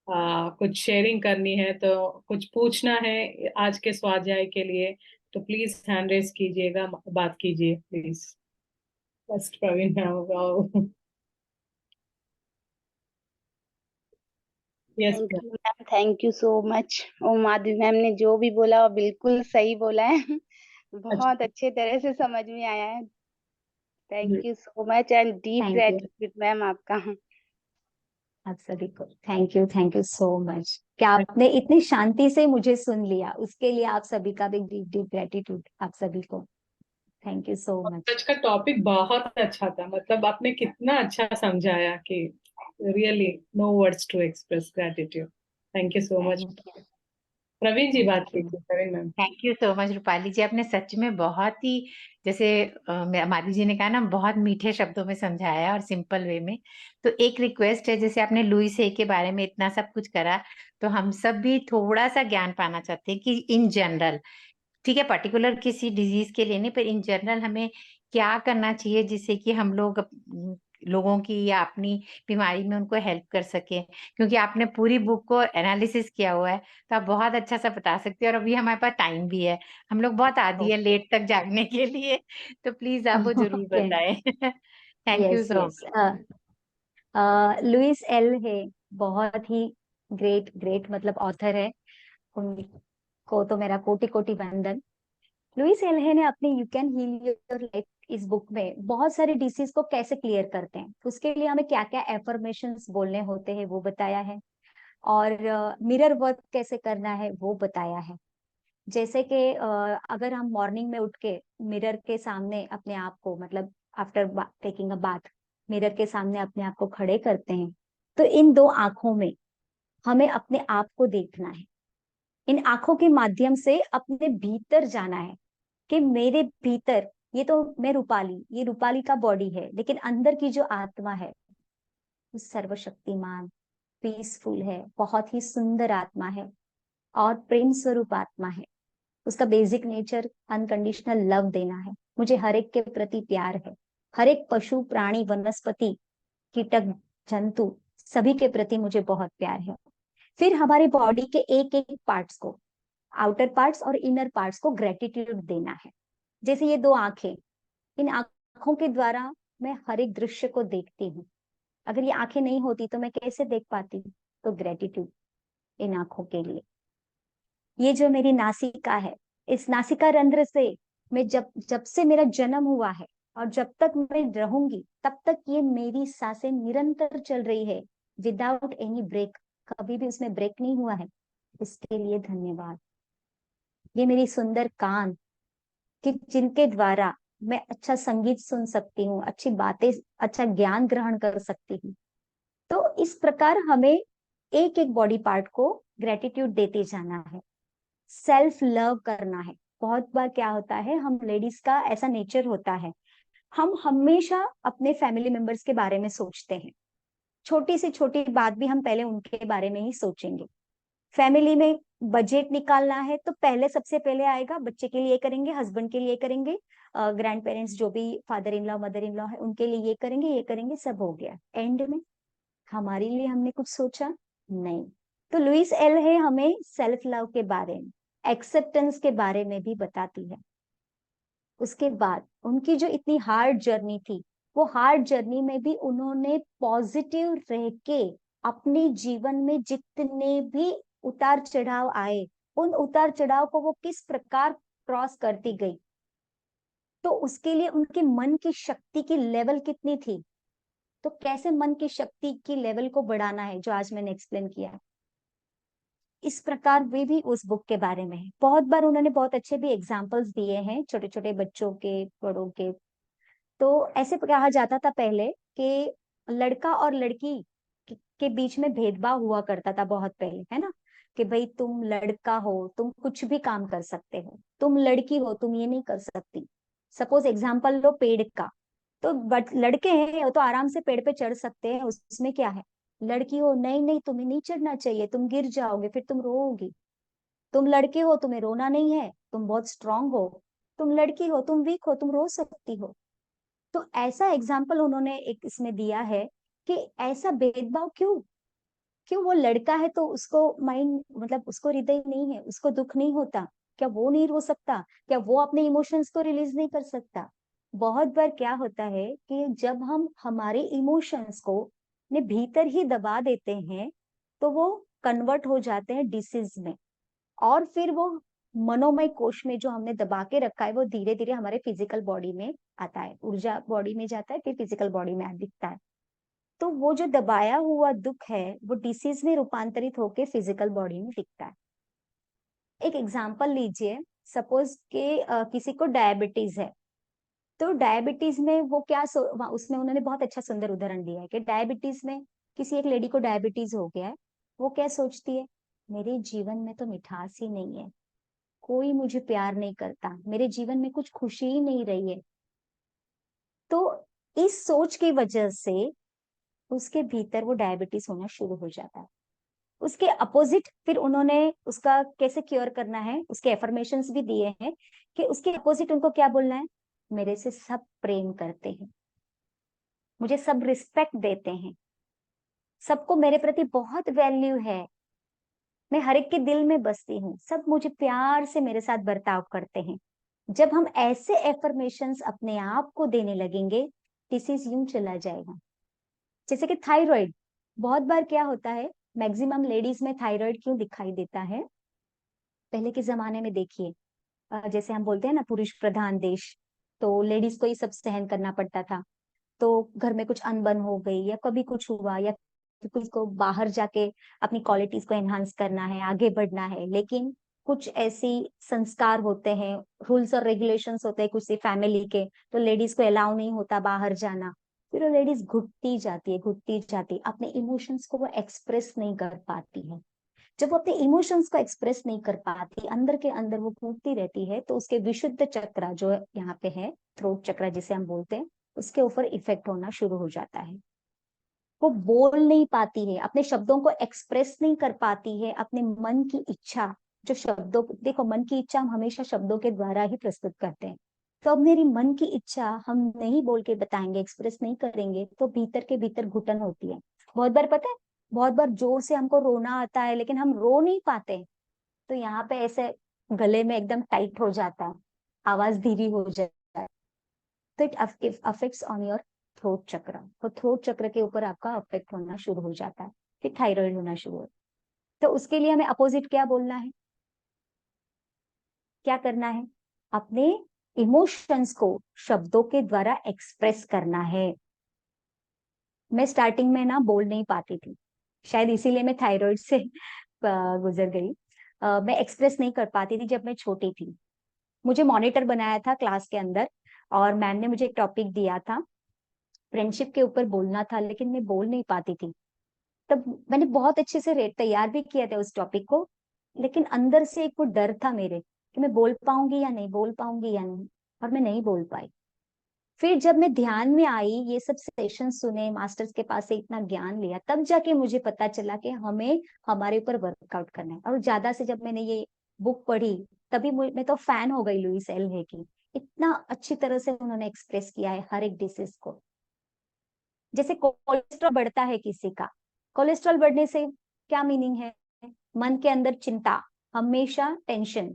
कुछ शेयरिंग करनी है, तो कुछ पूछना है आज के स्वाध्याय के लिए, तो प्लीज हैंड रेस कीजिएगा, बात कीजिए प्लीज। फर्स्ट प्रवीण मैम होगा। Yes thank you ma'am, thank you so much. और माधवी मैम ने जो भी बोला वो बिल्कुल सही बोला है। बहुत अच्छा अच्छे तरह से समझ में आया है। जी, thank you so much and deep thank you gratitude ma'am आपका। आप सभी को। थैंक यू सो मच कि आपने इतनी शांति से मुझे सुन लिया, उसके लिए आप सभी का भी डीप डीप ग्रेटिट्यूड आप सभी को। Thank you so much. आज का टॉपिक बहुत अच्छा था, मतलब आपने कितना अच्छा समझाया कि really no words to express gratitude. Thank you so much. Thank you. Praveen ji बात थैंक यू। कीजिए, Praveen ma'am. Thank you so much Rupali ji, आपने सच में बहुत ही, जैसे माधवी जी ने कहा ना, बहुत मीठे शब्दों में समझाया और सिंपल वे में। तो एक रिक्वेस्ट है, जैसे आपने लुई से के बारे में इतना सब कुछ करा, तो हम सब भी थोड़ा सा ज्ञान पाना चाहते हैं कि इन जनरल ठीक है, पर्टिकुलर किसी डिजीज के लिए नहीं, पर इन जनरल हमें क्या करना चाहिए जिससे कि हम लोग लोगों की या अपनी बीमारी में उनको हेल्प कर सके, क्योंकि आपने पूरी बुक को एनालिसिस किया हुआ है, तो आप बहुत अच्छा सा बता सकते हैं। और अभी हमारे पास टाइम भी है, हम लोग बहुत आदी है लेट तक जागने के लिए, तो प्लीज आप वो जरूर ओके। बताएं। Thank you yes so yes. Louise L Hay, बहुत ही ग्रेट ग्रेट मतलब ऑथर है, उनको तो मेरा कोटि कोटि वंदन। लुइस एलहे ने अपने you can heal your life इस बुक में बहुत सारे डिसीज को कैसे क्लियर करते हैं, उसके लिए हमें क्या क्या एफर्मेशंस बोलने होते हैं वो बताया है, और मिरर वर्क कैसे करना है वो बताया है। जैसे कि अगर हम मॉर्निंग में उठ के मिरर के सामने अपने आप को, मतलब after taking a bath, mirror के सामने अपने आप को खड़े करते हैं, तो इन दो आंखों में हमें अपने आप को देखना है। इन आंखों के माध्यम से अपने भीतर जाना है कि मेरे भीतर, ये तो मैं रूपाली, ये रूपाली का बॉडी है, लेकिन अंदर की जो आत्मा है वो सर्वशक्तिमान, पीसफुल है, बहुत ही सुंदर आत्मा है और प्रेम स्वरूप आत्मा है। उसका बेसिक नेचर अनकंडीशनल लव देना है। मुझे हर एक के प्रति प्यार है, हर एक पशु प्राणी वनस्पति कीटक जंतु सभी के प्रति मुझे बहुत प्यार है। फिर हमारे बॉडी के एक एक पार्ट्स को, आउटर पार्ट्स और इनर पार्ट्स को ग्रेटिट्यूड देना है। जैसे ये दो आंखें, इन आंखों के द्वारा मैं हर एक दृश्य को देखती हूँ। अगर ये आंखें नहीं होती तो मैं कैसे देख पाती? तो ग्रेटिट्यूड इन आंखों के लिए। ये जो मेरी नासिका है, इस नासिका रंध्र से मैं जब जब से मेरा जन्म हुआ है और जब तक मैं रहूंगी तब तक ये मेरी सांसें निरंतर चल रही है, विदाउट एनी ब्रेक, कभी भी उसमें ब्रेक नहीं हुआ है। इसके लिए धन्यवाद। ये मेरी सुंदर कान कि जिनके द्वारा मैं अच्छा संगीत सुन सकती हूँ, अच्छी बातें, अच्छा ज्ञान ग्रहण कर सकती हूँ। तो इस प्रकार हमें एक एक बॉडी पार्ट को ग्रेटिट्यूड देते जाना है, सेल्फ लव करना है। बहुत बार क्या होता है, हम लेडीज का ऐसा नेचर होता है, हम हमेशा अपने फैमिली मेंबर्स के बारे में सोचते हैं। छोटी से छोटी बात भी हम पहले उनके बारे में ही सोचेंगे। फैमिली में बजट निकालना है तो पहले सबसे पहले आएगा बच्चे के लिए करेंगे, हस्बैंड के लिए करेंगे, ग्रैंड पेरेंट्स जो भी father in law mother in law है उनके लिए ये करेंगे, सब हो गया। एंड में हमारे लिए हमने कुछ सोचा नहीं। तो लुइस एल है हमें सेल्फ लव के बारे में, एक्सेप्टेंस के बारे में भी बताती है। उसके बाद उनकी जो इतनी हार्ड जर्नी थी, वो हार्ड जर्नी में भी उन्होंने पॉजिटिव रह के अपने जीवन में जितने भी उतार चढ़ाव आए, उन उतार चढ़ाव को वो किस प्रकार क्रॉस करती गई, तो उसके लिए उनके मन की शक्ति की लेवल कितनी थी, तो कैसे मन की शक्ति की लेवल को बढ़ाना है, जो आज मैंने एक्सप्लेन किया। इस प्रकार वे भी उस बुक के बारे में है। बहुत बार उन्होंने बहुत अच्छे भी एग्जाम्पल्स दिए हैं, छोटे छोटे बच्चों के, बड़ों के। तो ऐसे कहा जाता था पहले कि लड़का और लड़की के बीच में भेदभाव हुआ करता था बहुत पहले, है ना, कि भाई तुम लड़का हो तुम कुछ भी काम कर सकते हो, तुम लड़की हो तुम ये नहीं कर सकती। सपोज एग्जाम्पल लो पेड़ का, तो बट लड़के हैं वो तो आराम से पेड़ पे चढ़ सकते हैं, उसमें क्या है। लड़की हो, नहीं नहीं तुम्हें नहीं चढ़ना चाहिए, तुम गिर जाओगे फिर तुम रोओगी। तुम लड़के हो तुम्हें रोना नहीं है, तुम बहुत स्ट्रांग हो। तुम लड़की हो तुम वीक हो, तुम रो सकती हो। तो ऐसा एग्जाम्पल उन्होंने एक इसमें दिया है कि ऐसा भेदभाव क्यों, क्यों वो लड़का है तो उसको माइंड, मतलब उसको हृदय नहीं है, उसको दुख नहीं होता, क्या वो नहीं रो सकता, क्या वो अपने इमोशंस को रिलीज नहीं कर सकता। बहुत बार क्या होता है कि जब हम हमारे इमोशंस को अपने भीतर ही दबा देते हैं तो वो कन्वर्ट हो जाते हैं डिसीज में, और फिर वो मनोमय कोश में जो हमने दबा के रखा है वो धीरे धीरे हमारे फिजिकल बॉडी में आता है, ऊर्जा बॉडी में जाता है, फिर फिजिकल बॉडी में दिखता है। तो वो जो दबाया हुआ दुख है वो डिसीज में रूपांतरित होके फिजिकल बॉडी में दिखता है। एक एग्जांपल लीजिए, सपोज के किसी को डायबिटीज है, तो डायबिटीज में वो क्या उसमें उन्होंने बहुत अच्छा सुंदर उदाहरण दिया है कि डायबिटीज में किसी एक लेडी को डायबिटीज हो गया है, वो क्या सोचती है, मेरे जीवन में तो मिठास ही नहीं है, कोई मुझे प्यार नहीं करता, मेरे जीवन में कुछ खुशी ही नहीं रही है। तो इस सोच की वजह से उसके भीतर वो डायबिटीज होना शुरू हो जाता है। उसके अपोजिट फिर उन्होंने उसका कैसे क्योर करना है, उसके एफर्मेशंस भी दिए हैं कि उसके अपोजिट उनको क्या बोलना है, मेरे से सब प्रेम करते हैं, मुझे सब रिस्पेक्ट देते हैं, सबको मेरे प्रति बहुत वैल्यू है, मैं हर एक के दिल में बसती हूँ, सब मुझे प्यार से मेरे साथ बर्ताव करते हैं। जब हम ऐसे एफर्मेशंस अपने आप को देने लगेंगे, डिसीज यूं चला जाएगा। जैसे कि थायराइड, बहुत बार क्या होता है, मैक्सिमम लेडीज में थायराइड क्यों दिखाई देता है? पहले के जमाने में देखिए, जैसे हम बोलते हैं ना पुरुष प्रधान देश, तो लेडीज को ये सब सहन करना पड़ता था। तो घर में कुछ अनबन हो गई या कभी कुछ हुआ या किसी को बाहर जाके अपनी क्वालिटीज को एनहांस करना है, आगे बढ़ना है, लेकिन कुछ ऐसी संस्कार होते हैं, रूल्स और रेगुलेशंस होते हैं कुछ फैमिली के, तो लेडीज को अलाउ नहीं होता बाहर जाना। फिर वो लेडीज घुटती जाती है, घुटती जाती है, अपने इमोशंस को वो एक्सप्रेस नहीं कर पाती है। जब वो अपने इमोशंस को एक्सप्रेस नहीं कर पाती, अंदर के अंदर वो कूदती रहती है, तो उसके विशुद्ध चक्र जो यहाँ पे है, थ्रोट चक्र जिसे हम बोलते हैं, उसके ऊपर इफेक्ट होना शुरू हो जाता है। वो बोल नहीं पाती है, अपने शब्दों को एक्सप्रेस नहीं कर पाती है, अपने मन की इच्छा, जो शब्दों, देखो मन की इच्छा हम हमेशा शब्दों के द्वारा ही प्रस्तुत करते हैं। तो अब मेरी मन की इच्छा हम नहीं बोल के बताएंगे, एक्सप्रेस नहीं करेंगे, तो भीतर के भीतर घुटन होती है। बहुत बार पता है, बहुत बार जोर से हमको रोना आता है लेकिन हम रो नहीं पाते, तो यहाँ पे ऐसे गले में एकदम टाइट हो जाता है, आवाज धीरी हो जाता है। तो it affects on your throat चक्र, तो थ्रोट चक्र के ऊपर आपका अफेक्ट होना शुरू हो जाता है, फिर थायराइड होना शुरू होता है। तो उसके लिए हमें अपोजिट क्या बोलना है, क्या करना है, अपने इमोशंस को शब्दों के द्वारा एक्सप्रेस करना है। मैं स्टार्टिंग में ना बोल नहीं पाती थी, शायद इसीलिए मैं थायराइड से गुजर गई। मैं एक्सप्रेस नहीं कर पाती थी जब मैं छोटी थी। मुझे मॉनिटर बनाया था क्लास के अंदर, और मैम ने मुझे एक टॉपिक दिया था, फ्रेंडशिप के ऊपर बोलना था, लेकिन मैं बोल नहीं पाती थी। तब मैंने बहुत अच्छे से रेट तैयार भी किया था उस टॉपिक को, लेकिन अंदर से एक वो डर था मेरे कि मैं बोल पाऊंगी या नहीं, बोल पाऊंगी या नहीं, और मैं नहीं बोल पाई। फिर जब मैं ध्यान में आई, ये सब सेशन सुने, मास्टर्स के पास से इतना ज्ञान लिया, तब जाके मुझे पता चला कि हमें हमारे ऊपर वर्कआउट करना है। और ज्यादा से जब मैंने ये बुक पढ़ी, तभी मैं तो फैन हो गई लुइस एल है की। इतना अच्छी तरह से उन्होंने एक्सप्रेस किया है हर एक डिसीज को। जैसे कोलेस्ट्रॉल बढ़ता है किसी का, कोलेस्ट्रॉल बढ़ने से क्या मीनिंग है, मन के अंदर चिंता, हमेशा टेंशन,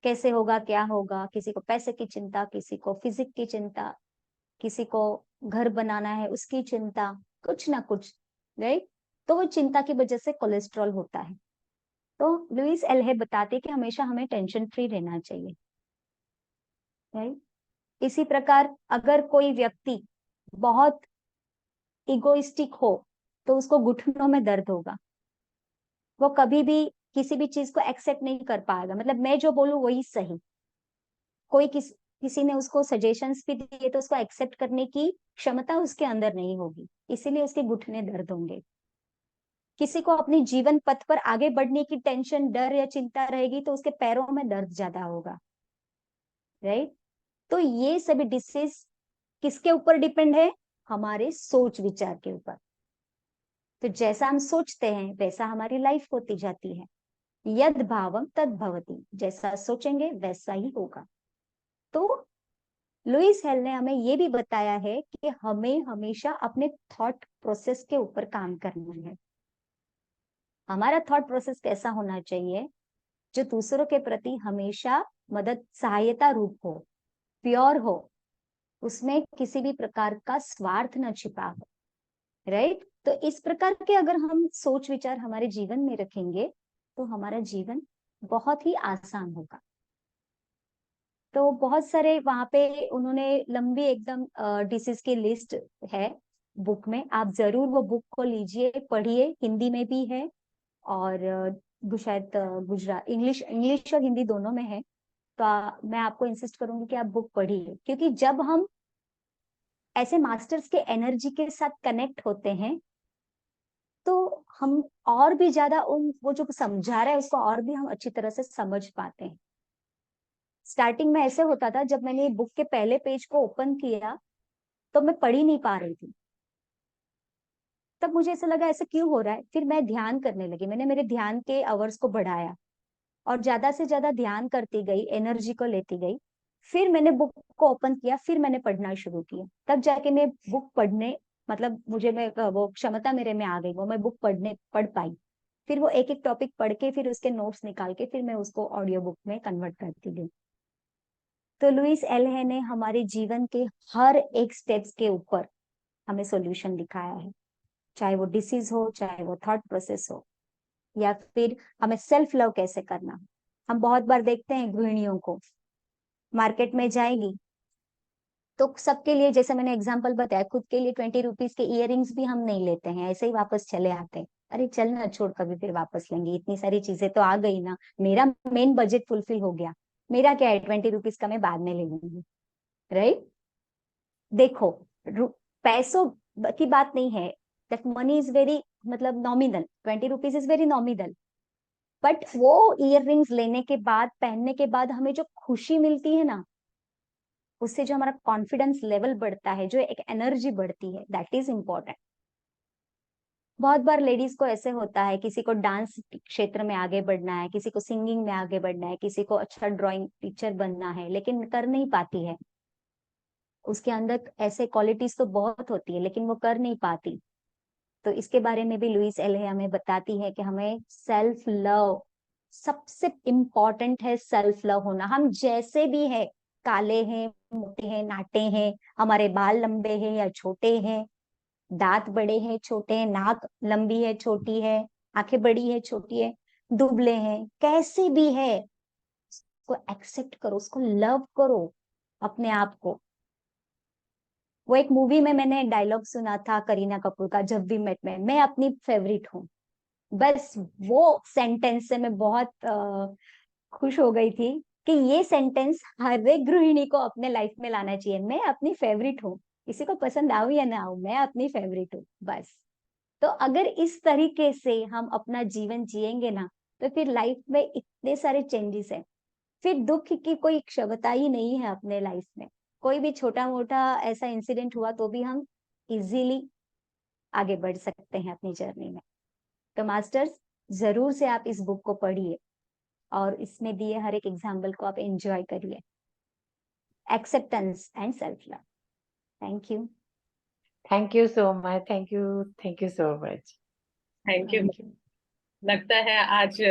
कैसे होगा क्या होगा, किसी को पैसे की चिंता, किसी को फिजिक की चिंता, किसी को घर बनाना है उसकी चिंता, कुछ ना कुछ, राइट। तो वो चिंता की वजह से कोलेस्ट्रॉल होता है। तो लुइस एल्हे बताते हैं कि हमेशा हमें टेंशन फ्री रहना चाहिए, राइट। इसी प्रकार अगर कोई व्यक्ति बहुत इगोइस्टिक हो, तो उसको घुटनों में दर्द होगा, वो कभी भी किसी भी चीज को एक्सेप्ट नहीं कर पाएगा, मतलब मैं जो बोलूं वही सही। कोई किसी ने उसको सजेशंस भी दिए तो उसको एक्सेप्ट करने की क्षमता उसके अंदर नहीं होगी, इसीलिए उसके घुटने दर्द होंगे। किसी को अपनी जीवन पथ पर आगे बढ़ने की टेंशन, डर या चिंता रहेगी तो उसके पैरों में दर्द ज्यादा होगा, राइट। तो ये सभी डिसीज किसके ऊपर डिपेंड है, हमारे सोच विचार के ऊपर। तो जैसा हम सोचते हैं वैसा हमारी लाइफ होती जाती है। यद भावम तद भवति, जैसा सोचेंगे वैसा ही होगा। तो लुइस हेल ने हमें ये भी बताया है कि हमें हमेशा अपने थॉट प्रोसेस के ऊपर काम करना है। हमारा थॉट प्रोसेस कैसा होना चाहिए, जो दूसरों के प्रति हमेशा मदद, सहायता रूप हो, प्योर हो, उसमें किसी भी प्रकार का स्वार्थ न छिपा हो, राइट। तो इस प्रकार के अगर हम सोच विचार हमारे जीवन में रखेंगे तो हमारा जीवन बहुत ही आसान होगा। तो बहुत सारे वहां पे उन्होंने लंबी एकदम डिसीज की लिस्ट है बुक में, आप जरूर वो बुक को लीजिए, पढ़िए, हिंदी में भी है, और शायद गुजरात, इंग्लिश इंग्लिश और हिंदी दोनों में है। तो मैं आपको इंसिस्ट करूंगी कि आप बुक पढ़िए, क्योंकि जब हम ऐसे मास्टर्स के एनर्जी के साथ कनेक्ट होते हैं तो हम और भी ज्यादा उन, वो जो समझा रहा है उसको और भी हम अच्छी तरह से समझ पाते हैं। स्टार्टिंग में ऐसे होता था, जब मैंने बुक के पहले पेज को ओपन किया तो मैं पढ़ ही नहीं पा रही थी, तब मुझे ऐसा लगा ऐसा क्यों हो रहा है, फिर मैं ध्यान करने लगी, मैंने मेरे ध्यान के आवर्स को बढ़ाया और ज्यादा से ज्यादा ध्यान करती गई, एनर्जी को लेती गई। फिर मैंने बुक को ओपन किया, फिर मैंने पढ़ना शुरू किया, तब जाके मैं बुक पढ़ने, मतलब मुझे मैं वो क्षमता मेरे में आ गई, वो मैं बुक पढ़ पाई। फिर वो एक एक टॉपिक पढ़ के, फिर उसके नोट्स निकाल के, फिर मैं उसको ऑडियो बुक में कन्वर्ट करती गई। तो लुइस एलहे ने हमारे जीवन के हर एक स्टेप्स के ऊपर हमें सॉल्यूशन दिखाया है, चाहे वो डिसीज हो, चाहे वो थॉट प्रोसेस हो, या फिर हमें सेल्फ लव कैसे करना। हम बहुत बार देखते हैं गृहिणियों को, मार्केट में जाएगी तो सबके लिए, जैसे मैंने एग्जांपल बताया, खुद के लिए 20 रुपीज के इयररिंग्स भी हम नहीं लेते हैं, ऐसे ही वापस चले आते हैं। अरे चल ना, छोड़, कभी फिर वापस लेंगे, इतनी सारी चीजें तो आ गई ना, मेरा मेन बजट फुलफिल हो गया, मेरा क्या है, 20 रुपीज का मैं बाद में ले लूंगी, राइट। देखो, पैसों की बात नहीं है, दैट मनी इज वेरी, मतलब nominal, 20 rupees is very nominal, but वो इयररिंग्स लेने के बाद, पहनने के बाद हमें जो खुशी मिलती है ना, उससे जो हमारा कॉन्फिडेंस लेवल बढ़ता है, जो एक एनर्जी बढ़ती है, दैट इज इम्पोर्टेंट। बहुत बार लेडीज को ऐसे होता है, किसी को डांस क्षेत्र में आगे बढ़ना है, किसी को सिंगिंग में आगे बढ़ना है, किसी को अच्छा ड्राइंग टीचर बनना है, लेकिन कर नहीं पाती है। उसके अंदर ऐसे क्वालिटीज तो बहुत होती है, लेकिन वो कर नहीं पाती। तो इसके बारे में भी लुइस एलहे हमें बताती है कि हमें सेल्फ लव, सबसे इम्पोर्टेंट है सेल्फ लव होना। हम जैसे भी है, काले हैं, मोटे हैं, नाटे हैं, हमारे बाल लंबे हैं या छोटे हैं, दांत बड़े हैं, छोटे हैं, नाक लंबी है, छोटी है, आंखें बड़ी है, छोटी है, दुबले हैं, कैसे भी है, उसको एक्सेप्ट करो, उसको लव करो, अपने आप को। वो एक मूवी में मैंने डायलॉग सुना था करीना कपूर का, जब वी मेट में, मैं अपनी फेवरेट हूँ। बस वो सेंटेंस से मैं बहुत खुश हो गई थी कि ये सेंटेंस हर एक गृहिणी को अपने लाइफ में लाना चाहिए, मैं अपनी फेवरेट हूँ, किसी को पसंद आऊ या ना आऊ, मैं अपनी फेवरेट हूँ, बस। तो अगर इस तरीके से हम अपना जीवन जिएंगे ना, तो फिर लाइफ में इतने सारे चेंजेस हैं, फिर दुख की कोई क्षमता ही नहीं है अपने लाइफ में। कोई भी छोटा मोटा ऐसा इंसिडेंट हुआ तो भी हम इजीली आगे बढ़ सकते हैं अपनी जर्नी में। तो मास्टर्स, जरूर से आप इस बुक को पढ़िए और इसमें दिए हर एक एग्जाम्पल को आप एंजॉय करिए। Acceptance and self love. Thank you. Thank you so much, thank you so much. Thank you. Thank you. लगता है आज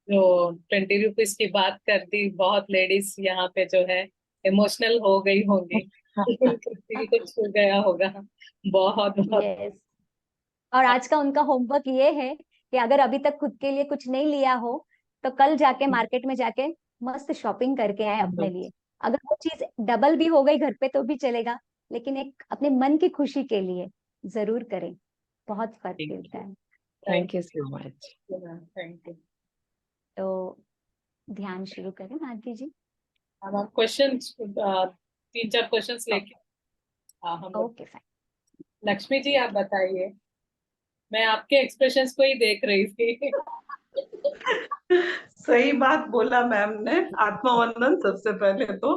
जो 20 रुपीज की बात कर दी, बहुत लेडीज यहाँ पे जो है इमोशनल हो गई होंगी। दिल को छू गया होगा। बहुत बहुत यस। और आज का उनका होमवर्क ये है कि अगर अभी तक खुद के लिए कुछ नहीं लिया हो, तो कल जाके मार्केट में जाके मस्त शॉपिंग करके आए अपने लिए। अगर वो चीज डबल भी हो गई घर पे तो भी चलेगा, लेकिन एक अपने मन की खुशी के लिए जरूर करें, बहुत फर्क मिलता है। Thank you so much. Thank you. तो ध्यान शुरू करें आरती जी। अब हम क्वेश्चन 3-4 क्वेश्चंस लेके हम लोग। Okay fine. लक्ष्मी जी, आप बताइए। मैं आपके एक्सप्रेशंस को ही देख रही थी। सही बात बोला मैम ने। आत्मवंदन सबसे पहले तो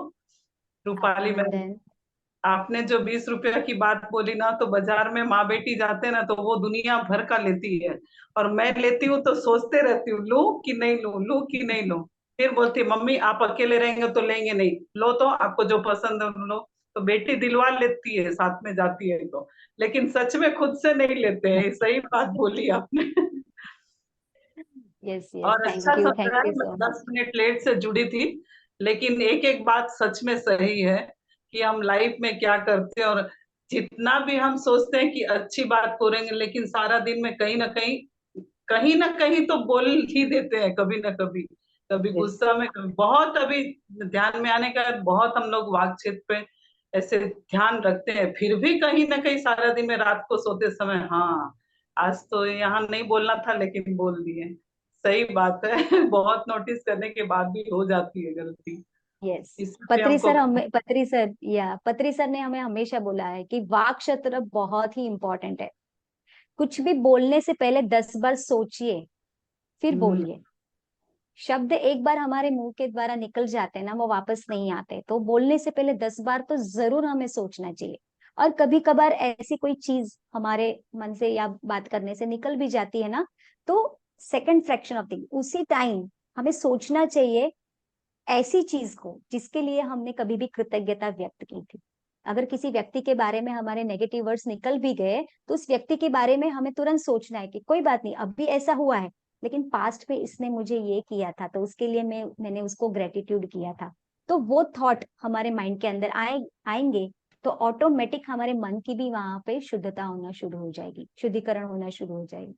रूपाली मैम, आपने जो 20 रुपया की बात बोली ना, तो बाजार में माँ बेटी जाते ना तो वो दुनिया भर का लेती है, और मैं लेती हूँ तो सोचते रहती हूँ लूं कि नहीं लूं, लूं कि नहीं लूं। फिर बोलती है मम्मी आप अकेले रहेंगे तो लेंगे नहीं, लो तो आपको जो पसंद है लो। तो बेटी दिलवा लेती है साथ में जाती है तो, लेकिन सच में खुद से नहीं लेते हैं। सही बात बोली आपने। यस यस, और अच्छा थैंक समझा है। यू मैं सो मच। 10 मिनट लेट से जुड़ी थी, लेकिन एक एक बात सच में सही है कि हम लाइफ में क्या करते हैं, और जितना भी हम सोचते हैं कि अच्छी बात करेंगे, लेकिन सारा दिन में कहीं ना कहीं तो बोल ही देते हैं, कभी ना कभी, कभी गुस्सा में, कभी बहुत, अभी ध्यान में आने का बहुत हम लोग वाक क्षेत्र पे ऐसे ध्यान रखते हैं, फिर भी कहीं ना कहीं सारा दिन में रात को सोते समय, हाँ आज तो यहाँ नहीं बोलना था लेकिन बोल दिए। सही बात है। बहुत नोटिस करने के बाद भी हो जाती है गलती, यस। इसलिए हमको पत्री सर ने हमें हमेशा बोला है कि वाक शत्र बहुत ही इंपॉर्टेंट है। कुछ भी बोलने से पहले 10 बार सोचिए, फिर हम्म, बोलिए। शब्द एक बार हमारे मुंह के द्वारा निकल जाते हैं ना, वो वापस नहीं आते, तो बोलने से पहले 10 बार तो जरूर हमें सोचना चाहिए। और कभी कभार ऐसी कोई चीज हमारे मन से या बात करने से निकल भी जाती है ना, तो सेकंड फ्रैक्शन ऑफ थिंग उसी टाइम हमें सोचना चाहिए ऐसी चीज को जिसके लिए हमने कभी भी कृतज्ञता व्यक्त की थी। अगर किसी व्यक्ति के बारे में हमारे नेगेटिव वर्ड्स निकल भी गए, तो उस व्यक्ति के बारे में हमें तुरंत सोचना है कि कोई बात नहीं, अभी ऐसा हुआ है, लेकिन पास्ट में इसने मुझे ये किया था, तो उसके लिए मैंने उसको ग्रेटिट्यूड किया था। तो वो थॉट हमारे माइंड के अंदर आएंगे, तो ऑटोमेटिक हमारे मन की भी वहां पे शुद्धता होना शुरू हो जाएगी, शुद्धिकरण होना शुरू हो जाएगी।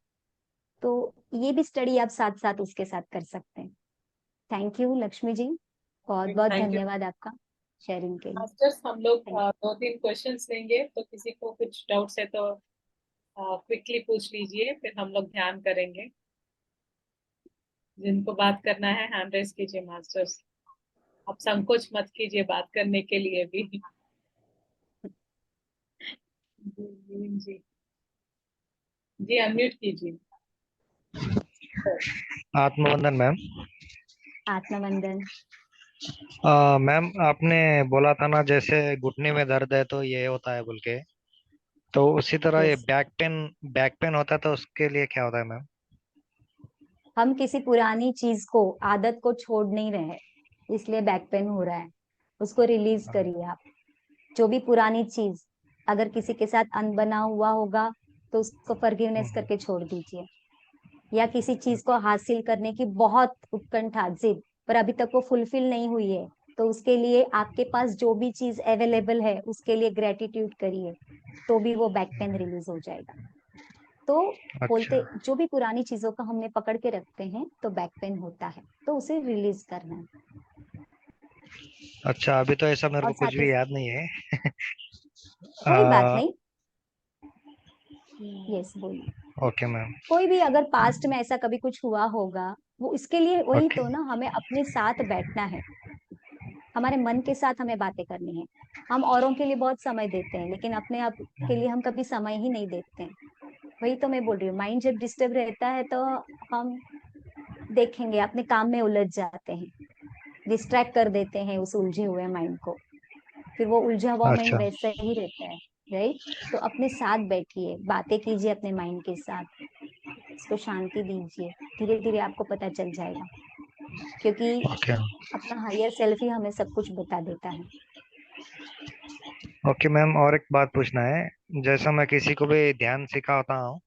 तो ये भी स्टडी आप साथ साथ उसके साथ कर सकते हैं। थैंक यू लक्ष्मी जी, बहुत बहुत थैंक यू धन्यवाद आपका शेयरिंग के लिए। मास्टर्स। हम लोग Thank 2-3 क्वेश्चंस लेंगे, तो किसी को कुछ डाउट्स है तो क्विकली पूछ लीजिए, फिर हम लोग ध्यान करेंगे। जिनको बात करना है हैंड रेस कीजिए मास्टर्स। आप संकोच मत कीजिए बात करने के लिए भी। जी जी अनम्यूट कीजिए। आत्मवंदन मैम। आत्मवंदन। मैम आपने बोला था ना, जैसे घुटने में दर्द है तो ये होता है बोल के, तो उसी तरह ये यस, बैक पेन होता है तो उसके लिए क्या होता है मैम? हम किसी पुरानी चीज को, आदत को छोड़ नहीं रहे हैं, इसलिए बैक पेन हो रहा है। उसको रिलीज करिए आप। जो भी पुरानी चीज अगर किसी के साथ अनबना हुआ होगा, तो उसको फॉरगिवनेस हम्म, करके छोड़ दीजिए। या किसी चीज को हासिल करने की बहुत उत्कंठा, जिद, पर अभी तक वो फुलफिल नहीं हुई है, तो उसके लिए आपके पास जो भी चीज अवेलेबल है उसके लिए ग्रेटिट्यूड करिए, तो भी वो बैक पेन रिलीज हो जाएगा। तो अच्छा। बोलते, जो भी पुरानी चीजों को हमने पकड़ के रखते हैं तो बैक पेन होता है, तो उसे रिलीज करना है। अच्छा, अभी तो ऐसा मेरे और को कुछ साथ ही भी याद नहीं है। कोई बात आ, नहीं। यस, बोलिए। Okay ma'am. कोई भी अगर पास्ट में ऐसा कभी कुछ हुआ होगा, वो इसके लिए वही ओके। तो ना, हमें अपने साथ बैठना है, हमारे मन के साथ हमें बातें करनी है। हम औरों के लिए बहुत समय देते हैं, लेकिन अपने आप के लिए हम कभी समय ही नहीं देते हैं। वही तो मैं बोल रही हूँ, माइंड जब डिस्टर्ब रहता है तो हम देखेंगे अपने काम में उलझ जाते हैं, डिस्ट्रैक्ट कर देते हैं उस उलझे हुए माइंड को, फिर वो उलझा हुआ माइंड अच्छा। वैसा ही रहता है। राइट। तो अपने साथ बैठिए, बातें कीजिए अपने माइंड के साथ, इसको शांति दीजिए, धीरे धीरे आपको पता चल जाएगा, क्योंकि ओके। अपना हायर सेल्फ ही हमें सब कुछ बता देता है। ओके मैम, और एक बात पूछना है। जैसा मैं किसी को भी ध्यान सिखाता हूँ,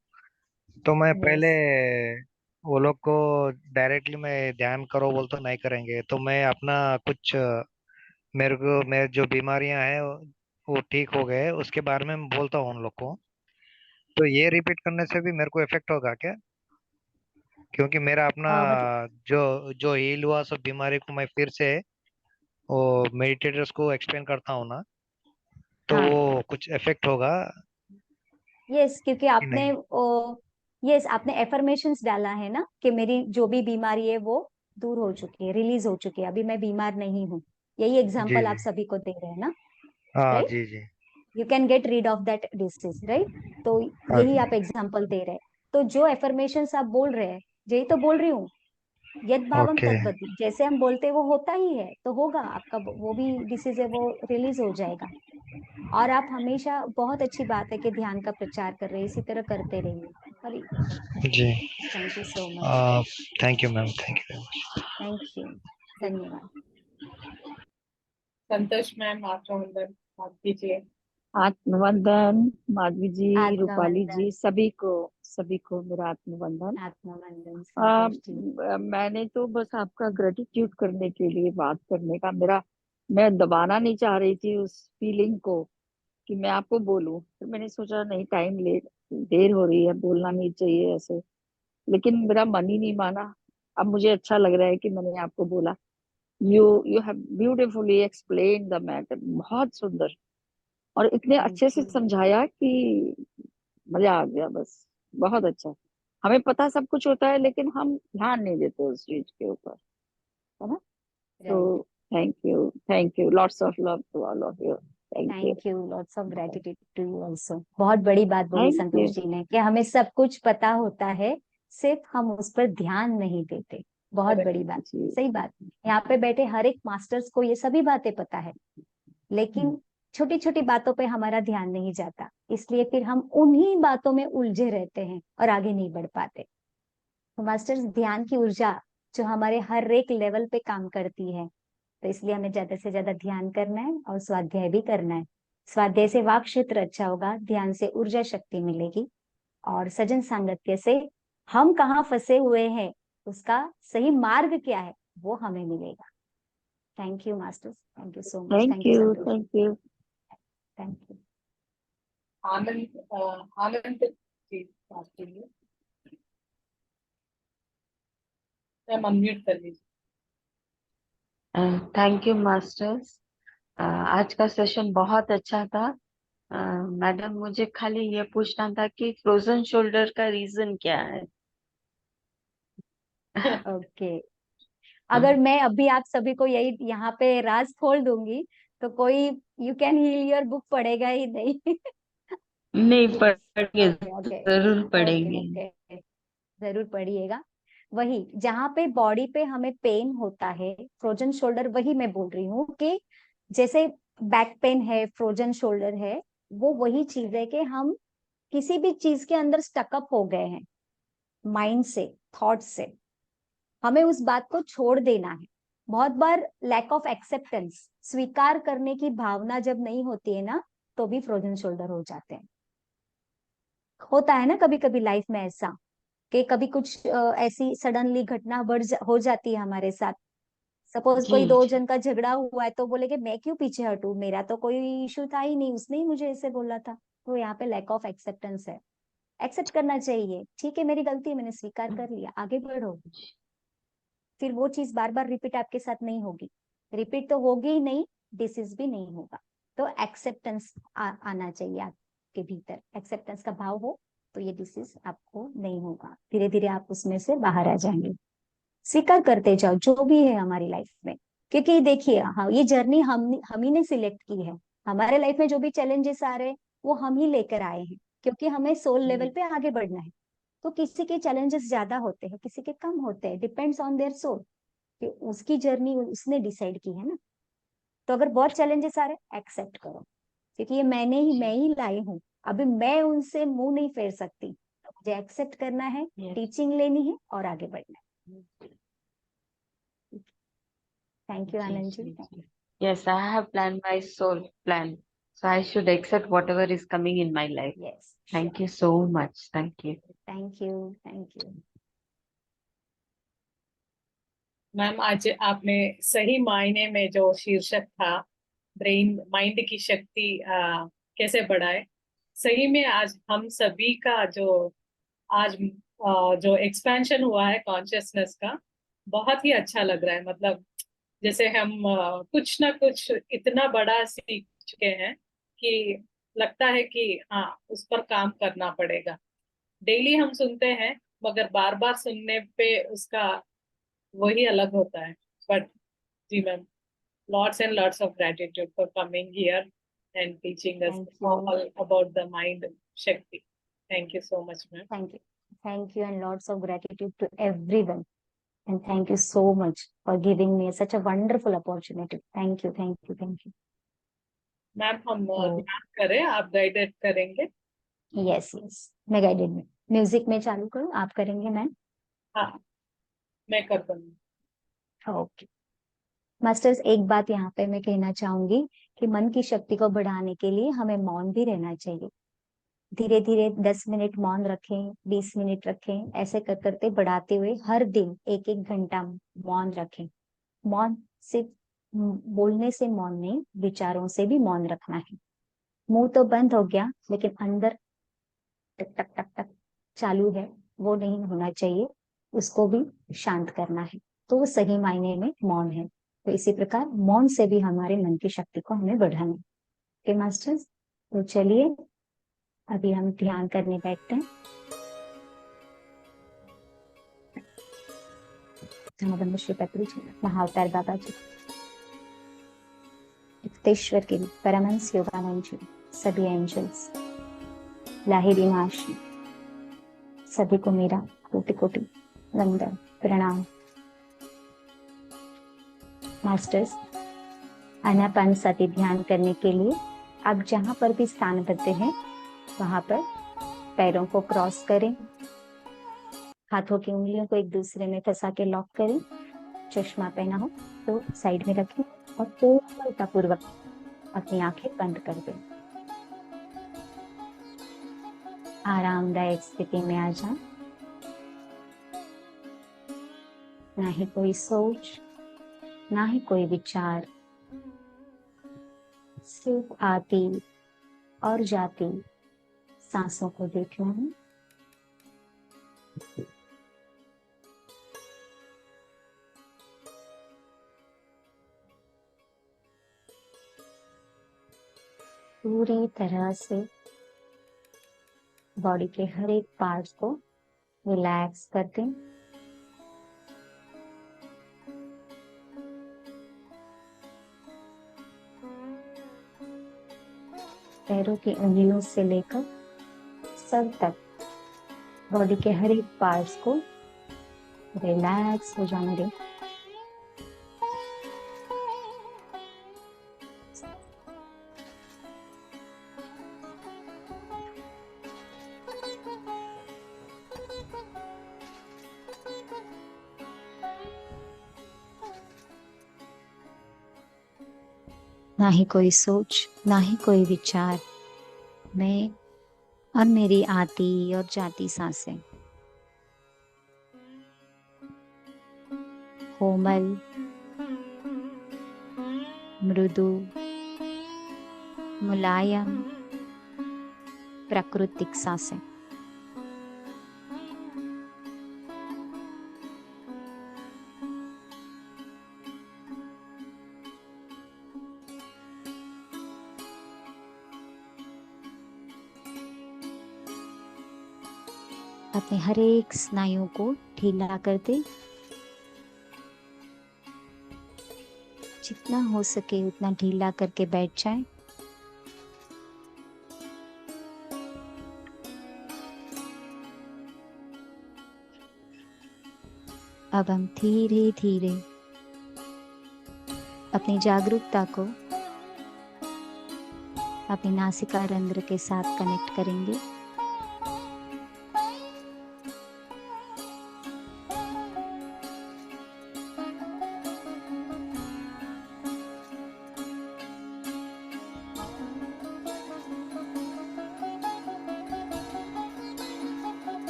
तो मैं पहले यस। वो लोग को डायरेक्टली मैं ध्यान करो बोल तो नहीं करेंगे, तो मैं अपना कुछ मेरे जो बीमारियां हैं वो ठीक हो गए उसके बारे में मैं बोलता हूँ उन लोग को, तो ये रिपीट करने से भी मेरे को इफेक्ट होगा क्या? क्योंकि मेरा अपना मतलब जो जो हील हुआ सब बीमारी को मैं फिर से वो मेडिटेटर्स को एक्सप्लेन करता हूँ ना, तो हाँ, वो कुछ इफेक्ट होगा यस, क्योंकि कि आपने नहीं? यस, आपने एफर्मेशंस डाला है ना कि मेरी जो भी बीमारी है वो दूर हो चुकी है, रिलीज हो चुकी है, अभी मैं बीमार नहीं हूँ। यही जी एग्जांपल जी। आप सभी को दे रहे हैं ना। हाँ राइट। जी जी। You can get rid of that disease, right. तो हाँ यही जी। आप एग्जांपल दे रहे हैं। तो जो एफर्मेशंस आप बोल रहे हैं, यही तो बोल रही हूँ, यद भावम ओके। तद्वत, जैसे हम बोलते हैं वो होता ही है, तो होगा आपका वो भी डिसीज है वो रिलीज हो जाएगा। और आप हमेशा, बहुत अच्छी बात है कि ध्यान का प्रचार कर रहे हैं, इसी तरह करते रहिए। Hari. Ji. Thank you so much. Thank you ma'am, thank you. Thank you. धन्यवाद। संतोष मैम, आपका वंदन, बात कीजिए। आत्मवंदन माधवी जी, रूपाली आत्मवंदन। जी, सभी को मेरा आत्मवंदन। आत्मवंदन आ, संतोष जी। मैंने तो बस आपका ग्रेटिट्यूड करने के लिए बात करने का मेरा, मैं दबाना नहीं चाह रही थी उस फीलिंग को कि मैं आपको बोलूं, फिर मैंने सोचा नहीं, टाइम लेट, देर हो रही है, बोलना नहीं चाहिए ऐसे, लेकिन मेरा मन ही नहीं माना। अब मुझे अच्छा लग रहा है कि मैंने आपको बोला। You have beautifully explain the matter, बहुत सुंदर, और इतने थैंक अच्छे से यू। समझाया कि मजा आ गया बस। बहुत अच्छा। हमें पता सब कुछ होता है, लेकिन हम ध्यान नहीं देते उस चीज के ऊपर, है ना? राइट। तो thank you, lots of love to all of you. Thank you. Thank you, lots of gratitude to you also. बहुत बड़ी बात बोली थैंक संतोष यू। जी ने कि हमें सब कुछ पता होता है, सिर्फ हम उस पर ध्यान नहीं देते। बहुत अरे बड़ी बात। जी। सही बात। यहाँ पे बैठे हर एक मास्टर्स को ये सभी बातें पता है, लेकिन छोटी छोटी बातों पे हमारा ध्यान नहीं जाता, इसलिए फिर हम उन्हीं बातों में उलझे रहते हैं और आगे नहीं बढ़ पाते। तो मास्टर्स, ध्यान की ऊर्जा जो हमारे हर एक लेवल पे काम करती है, तो इसलिए हमें ज्यादा से ज्यादा ध्यान करना है और स्वाध्याय भी करना है। स्वाध्याय से वाक क्षेत्र अच्छा होगा, ध्यान से ऊर्जा शक्ति मिलेगी, और सजन सांगत्य से हम कहाँ फंसे हुए हैं, उसका सही मार्ग क्या है, वो हमें मिलेगा। Thank you masters, thank you so much, thank thank you you, Santosh, thank you. Thank you. Anand ji बात कीजिए, मैम अनम्यूट कर लीजिए। Thank you masters. आज का सेशन बहुत अच्छा था। मैडम, मुझे खाली ये पूछना था कि फ्रोजन शोल्डर का रीजन क्या है? ओके, अगर मैं अभी आप सभी को यही यहाँ पे राज खोल दूंगी तो कोई you can heal your book पढ़ेगा ही नहीं। नहीं पढ़ेंगे, ओके ओके जरूर ओके पढ़ेंगे। ओके, जरूर पढ़िएगा। वही जहाँ पे बॉडी पे हमें पेन होता है, फ्रोजन शोल्डर, वही मैं बोल रही हूँ कि जैसे बैक पेन है, फ्रोजन शोल्डर है, वो वही चीज है कि हम किसी भी चीज के अंदर स्टकअप हो गए हैं, माइंड से, थॉट से, हमें उस बात को छोड़ देना है। बहुत बार लैक ऑफ एक्सेप्टेंस, स्वीकार करने की भावना जब नहीं होती है ना, तो भी फ्रोजन शोल्डर हो जाते हैं। होता है ना कभी कभी लाइफ में ऐसा कि कभी कुछ ऐसी सडनली घटना हो जाती है हमारे साथ। सपोज जी कोई दो जी। जन का झगड़ा हुआ है तो बोले कि मैं क्यों पीछे हटूं, मेरा तो कोई इशू था ही नहीं, उसने ही मुझे ऐसे बोला था। तो यहाँ पे लैक ऑफ एक्सेप्टेंस है। एक्सेप्ट करना चाहिए, ठीक है मेरी गलती है, मैंने स्वीकार कर लिया, आगे बढ़ो। फिर वो चीज बार बार रिपीट आपके साथ नहीं होगी, रिपीट तो होगी ही नहीं, डिसीज भी नहीं होगा। तो एक्सेप्टेंस आना चाहिए आपके भीतर, एक्सेप्टेंस का भाव हो तो ये डिसीज आपको नहीं होगा, धीरे धीरे आप उसमें से बाहर आ जाएंगे। स्वीकार करते जाओ जो भी है हमारी लाइफ में, क्योंकि देखिए हाँ, ये जर्नी हम ही ने सिलेक्ट की है। हमारे लाइफ में जो भी चैलेंजेस आ रहे हैं वो हम ही लेकर आए हैं, क्योंकि हमें सोल लेवल पे आगे बढ़ना है। तो किसी के चैलेंजेस ज्यादा होते हैं, किसी के कम होते हैं, डिपेंड्स ऑन देयर सोल, कि उसकी जर्नी उसने डिसाइड की है ना। तो अगर बहुत चैलेंजेस आ रहे हैं, एक्सेप्ट करो, क्योंकि ये मैं ही लाई हूँ, अभी मैं उनसे मुंह नहीं फेर सकती, तो मुझे एक्सेप्ट करना है, यस टीचिंग लेनी है और आगे बढ़ना है। थैंक यू जी आनंद जी जी। जी। Yes, I have planned my soul plan. So I should accept whatever is coming in my life. Yes Thank sure, you so much. Thank you. Thank you, thank you. Ma'am आज आपने सही मायने में जो शीर्षक था, ब्रेन माइंड की शक्ति कैसे बढ़ाए, सही में आज हम सभी का जो आज जो एक्सपेंशन हुआ है कॉन्शियसनेस का, बहुत ही अच्छा लग रहा है। मतलब जैसे हम कुछ ना कुछ इतना बड़ा सीख चुके हैं कि लगता है कि हाँ उस पर काम करना पड़ेगा। डेली हम सुनते हैं मगर बार बार सुनने पे उसका वही अलग होता है। बट जी ma'am, lots and lots of gratitude for coming here and teaching us thank you, all about the mind Shakti. Thank you so much, ma'am. Thank you, thank you and lots of gratitude to everyone, and thank you so much for giving me such a wonderful opportunity. Thank you, thank you, thank you. Ma'am हम तो ध्यान करें, आप गाइडेड करेंगे। यस यस, मैं गाइडेड में म्यूजिक में चालू करूँ, आप करेंगे मैम? हाँ मैं कर दूंगी। ओके मास्टर्स, एक बात यहाँ पे मैं कहना चाहूंगी कि मन की शक्ति को बढ़ाने के लिए हमें मौन भी रहना चाहिए। धीरे धीरे 10 मिनट मौन रखें, 20 मिनट रखें, ऐसे कर करते बढ़ाते हुए हर दिन एक एक घंटा मौन रखें। मौन सिर्फ बोलने से मौन नहीं, विचारों से भी मौन रखना है। मुंह तो बंद हो गया लेकिन अंदर टक टक टक टक चालू है, वो नहीं होना चाहिए, उसको भी शांत करना है। तो वो सही मायने में मौन है। तो इसी प्रकार मौन से भी हमारे मन की शक्ति को हमें बढ़ाना है। ओके मास्टर्स, तो चलिए अभी हम ध्यान करने बैठते हैं। धनबंधु श्री पत्री जी, महाअवतार बाबा जी, युक्तेश्वर गिरी, परमहंस योगानंद जी, सभी एंजल्स, लाहिरी माशी, सभी को मेरा कोटि कोटि वंदन प्रणाम। मास्टर्स, आनापान सती ध्यान करने के लिए आप जहां पर भी स्थान करते हैं वहां पर पैरों को क्रॉस करें, हाथों की उंगलियों को एक दूसरे में फंसा के लॉक करें। चश्मा पहना हो तो साइड में रखें और पूर्णतापूर्वक अपनी आंखें बंद कर दें। आरामदायक स्थिति में आ जाएं। ना ही कोई सोच, ना ही कोई विचार, सिर्फ आती और जाती सांसों को देखना है। पूरी तरह से बॉडी के हर एक पार्ट को रिलैक्स कर दें। पैरों की उंगलियों से लेकर सर तक बॉडी के हर एक पार्ट्स को रिलैक्स हो जाने दें। ना ही कोई सोच, ना ही कोई विचार, मैं और मेरी आती और जाती सांसें। कोमल, मृदु, मुलायम, प्राकृतिक सांसें। अपने हर एक स्नायु को ढीला कर दे। जितना हो सके उतना ढीला करके बैठ जाए। अब हम धीरे धीरे अपनी जागरूकता को अपनी नासिका रंध्र के साथ कनेक्ट करेंगे।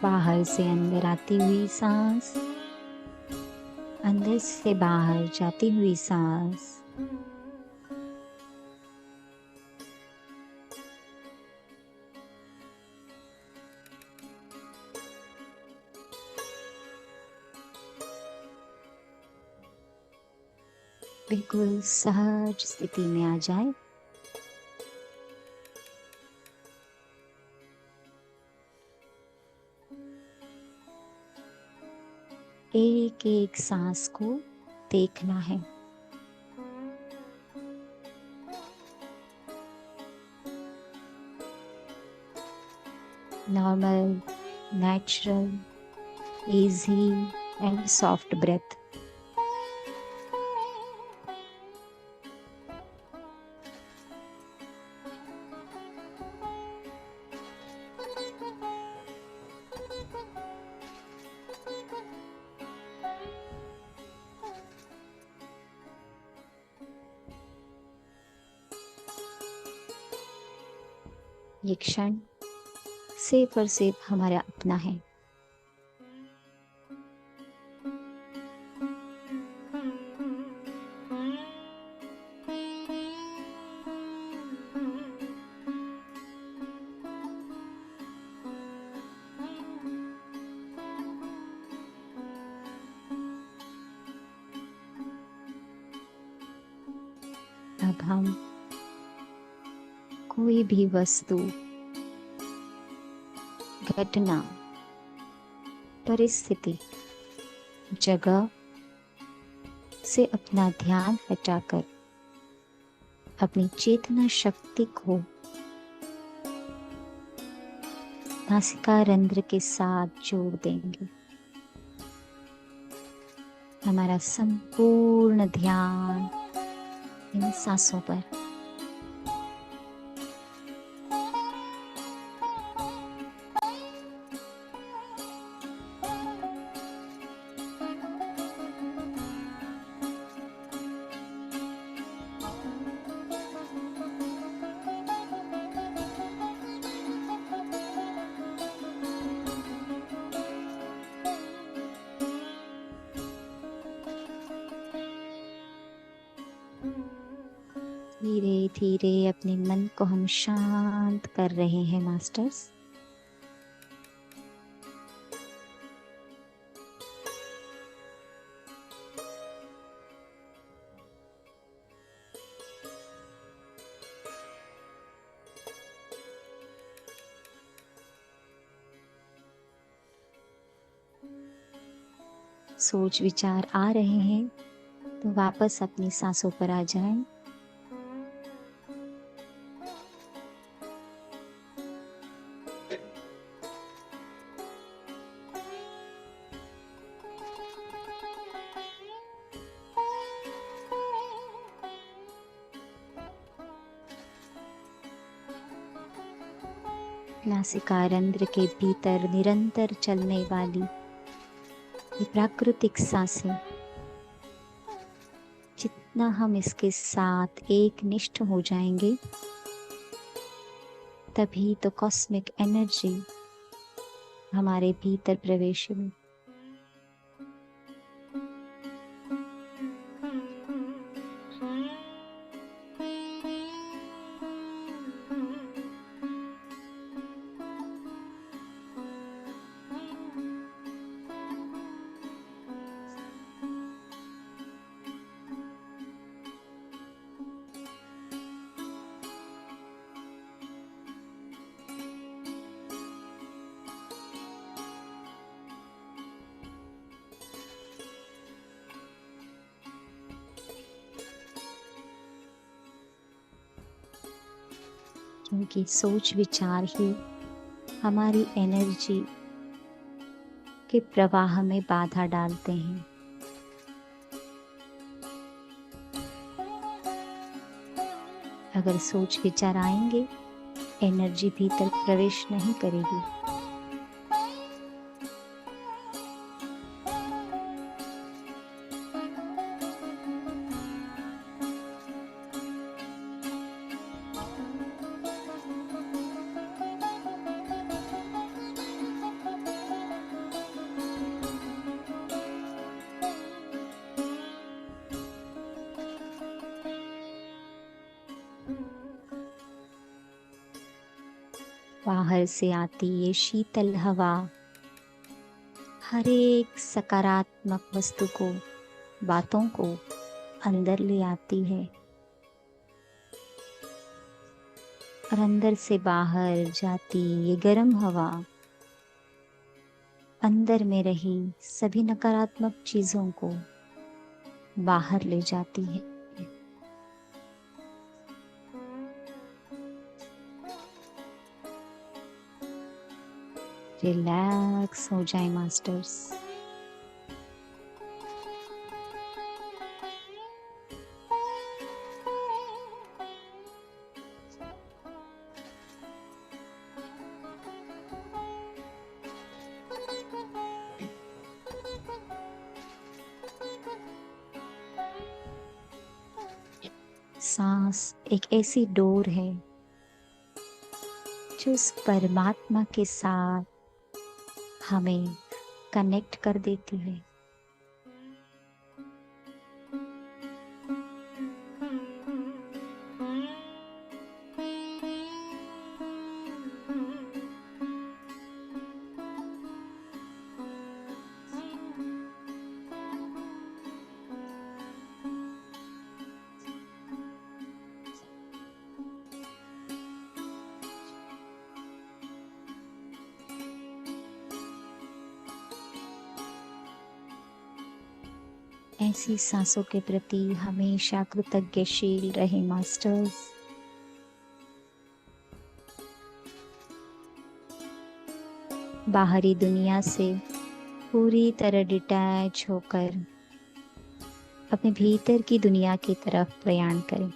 बाहर से अंदर आती हुई सांस, अंदर से बाहर जाती हुई सांस। बिल्कुल सहज स्थिति में आ जाए। एक एक सांस को देखना है। Normal, natural, easy and soft breath. ये क्षण सिर्फ और सिर्फ हमारा अपना है। अब हम कोई भी वस्तु, घटना, परिस्थिति, जगह से अपना ध्यान हटाकर अपनी चेतना शक्ति को नासिका रंध्र के साथ जोड़ देंगे। हमारा संपूर्ण ध्यान इन सांसों पर। धीरे धीरे अपने मन को हम शांत कर रहे हैं मास्टर्स। सोच विचार आ रहे हैं तो वापस अपनी सांसों पर आ जाएं। नासिका रंध्र के भीतर निरंतर चलने वाली ये प्राकृतिक सांसें, जितना हम इसके साथ एक निष्ठ हो जाएंगे तभी तो कॉस्मिक एनर्जी हमारे भीतर प्रवेश होगी। क्योंकि सोच विचार ही हमारी एनर्जी के प्रवाह में बाधा डालते हैं। अगर सोच विचार आएंगे, एनर्जी भीतर प्रवेश नहीं करेगी। बाहर से आती ये शीतल हवा हर एक सकारात्मक वस्तु को, बातों को अंदर ले आती है और अंदर से बाहर जाती ये गर्म हवा अंदर में रही सभी नकारात्मक चीजों को बाहर ले जाती है। रिलैक्स हो जाए मास्टर्स। सांस एक ऐसी डोर है जो उस परमात्मा के साथ हमें कनेक्ट कर देती है। ऐसी सांसों के प्रति हमेशा कृतज्ञशील रहे मास्टर्स। बाहरी दुनिया से पूरी तरह डिटैच होकर अपने भीतर की दुनिया की तरफ प्रयाण करें।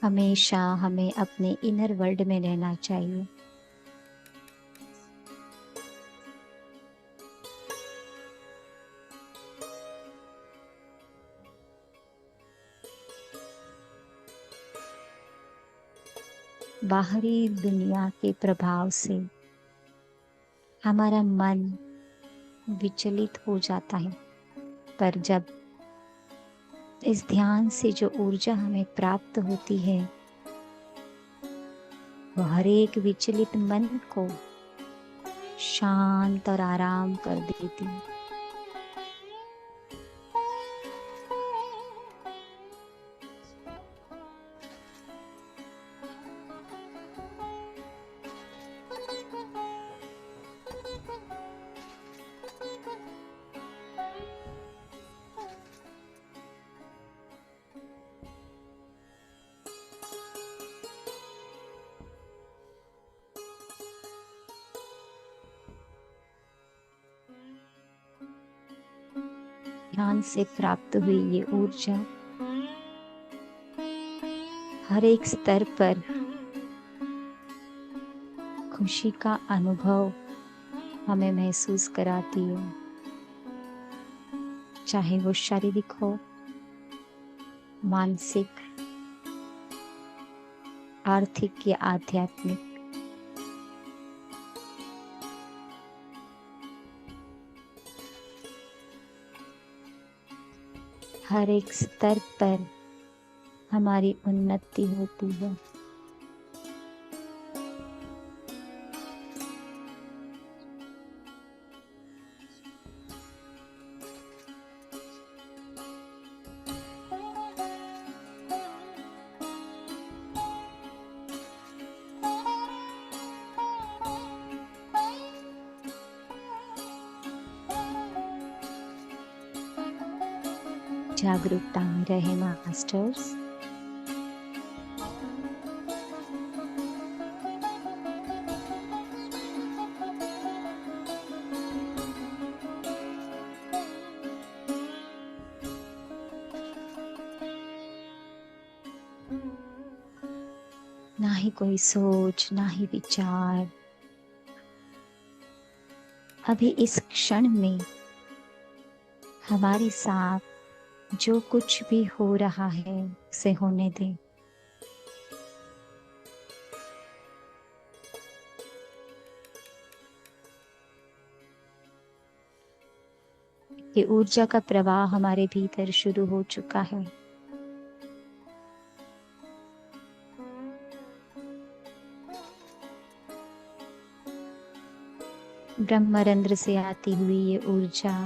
हमेशा हमें अपने इनर वर्ल्ड में रहना चाहिए। बाहरी दुनिया के प्रभाव से हमारा मन विचलित हो जाता है, पर जब इस ध्यान से जो ऊर्जा हमें प्राप्त होती है वह हर एक विचलित मन को शांत और आराम कर देती है। ध्यान से प्राप्त हुई ये ऊर्जा हर एक स्तर पर खुशी का अनुभव हमें महसूस कराती है, चाहे वो शारीरिक हो, मानसिक, आर्थिक या आध्यात्मिक। हर एक स्तर पर हमारी उन्नति होती है। जागरूकता में रहे मास्टर्स। ना ही कोई सोच, ना ही विचार। अभी इस क्षण में हमारे साथ जो कुछ भी हो रहा है उसे होने दें। ये ऊर्जा का प्रवाह हमारे भीतर शुरू हो चुका है। ब्रह्मरंध्र से आती हुई ये ऊर्जा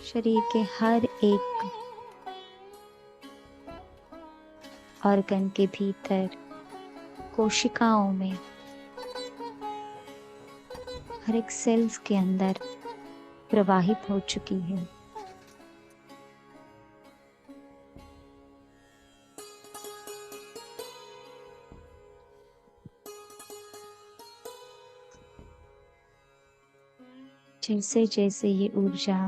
शरीर के हर एक ऑर्गन के भीतर, कोशिकाओं में, हर एक सेल्स के अंदर प्रवाहित हो चुकी है। जैसे जैसे ये ऊर्जा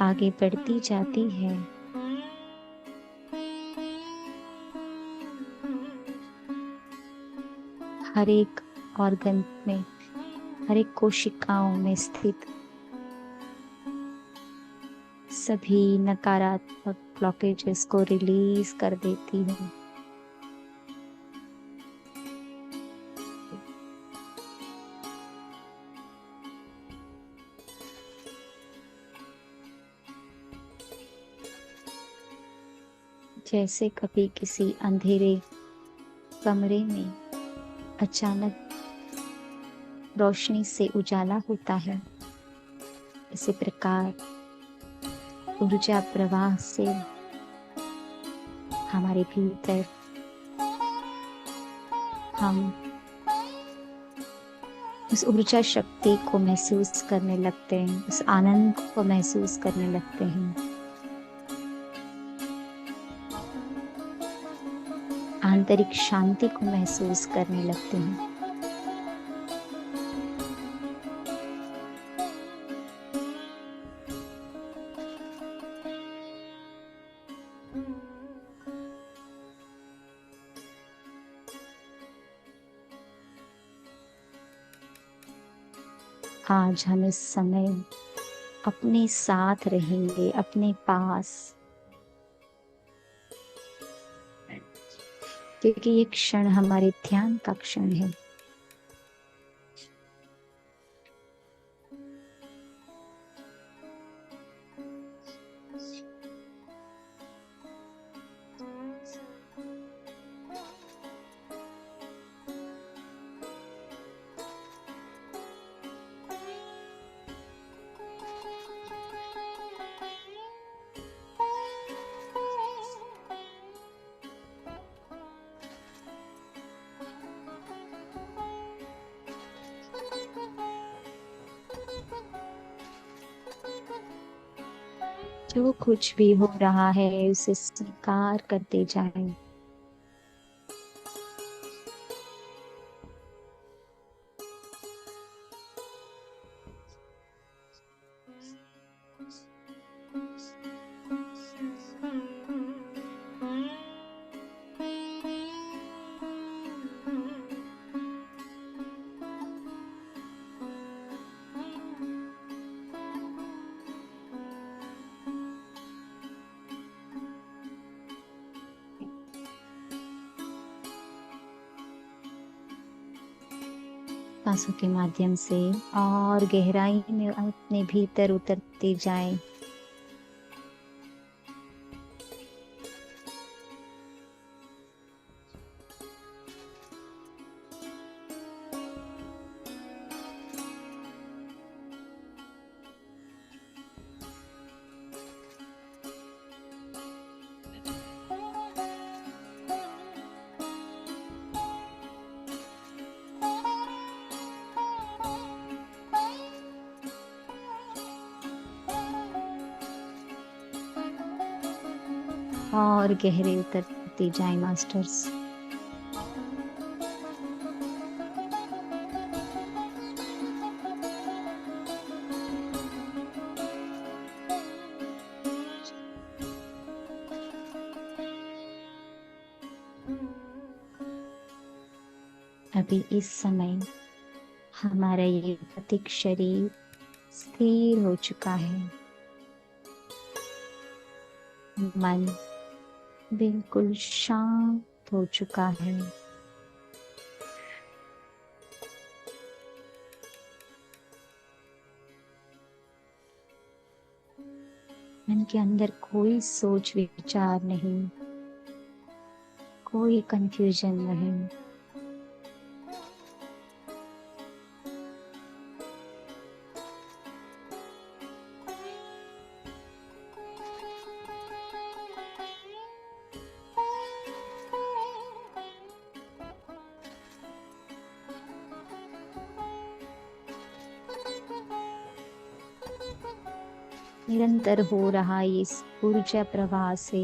आगे बढ़ती जाती है, हर एक ऑर्गन में, हर एक कोशिकाओं में स्थित सभी नकारात्मक ब्लॉकेजेस को रिलीज कर देती है। जैसे कभी किसी अंधेरे कमरे में अचानक रोशनी से उजाला होता है, इसी प्रकार ऊर्जा प्रवाह से हमारे भीतर हम उस ऊर्जा शक्ति को महसूस करने लगते हैं, उस आनंद को महसूस करने लगते हैं। आंतरिक शांति को महसूस करने लगते हैं। आज हम इस समय अपने साथ रहेंगे, अपने पास, क्योंकि ये क्षण हमारे ध्यान का क्षण है। जो कुछ भी हो रहा है उसे स्वीकार करते जाएं। सांसों के माध्यम से और गहराई में अपने भीतर उतरते जाएं। और गहरे उतरते जाएं मास्टर्स। अभी इस समय हमारा ये भौतिक शरीर स्थिर हो चुका है, मन बिल्कुल शांत हो चुका है। मन के अंदर कोई सोच विचार नहीं, कोई कंफ्यूजन नहीं। निरंतर हो रहा इस ऊर्जा प्रवाह से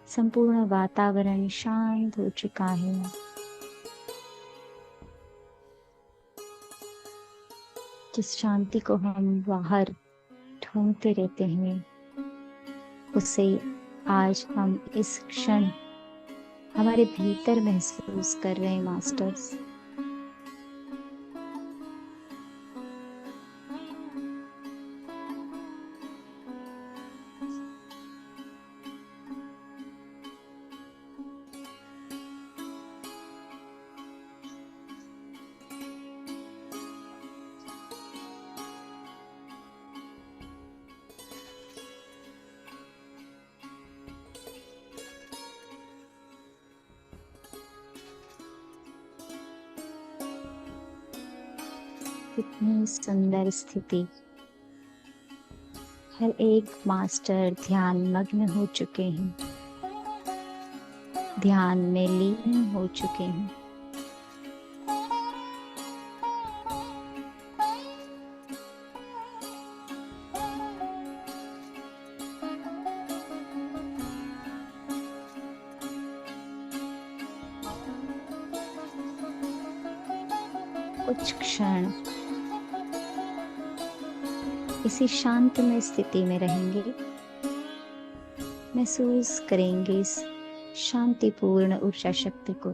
संपूर्ण वातावरण शांत हो चुका है। जिस शांति को हम बाहर ढूंढते रहते हैं, उसे आज हम इस क्षण हमारे भीतर महसूस कर रहे हैं मास्टर्स। कितनी सुंदर स्थिति। हर एक मास्टर ध्यान मग्न हो चुके हैं, ध्यान में लीन हो चुके हैं। कुछ क्षण इसी शांतमय स्थिति में रहेंगे, महसूस करेंगे इस शांतिपूर्ण ऊर्जा शक्ति को।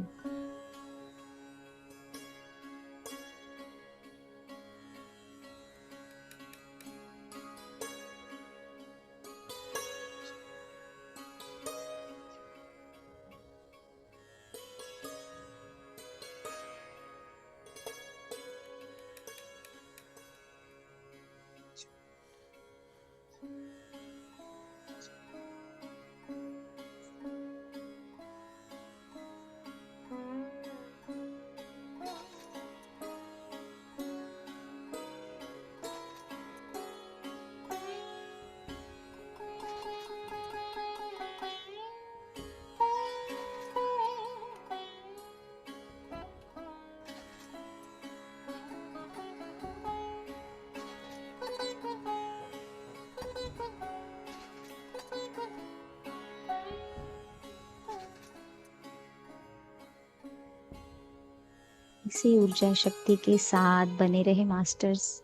इसी ऊर्जा शक्ति के साथ बने रहे मास्टर्स।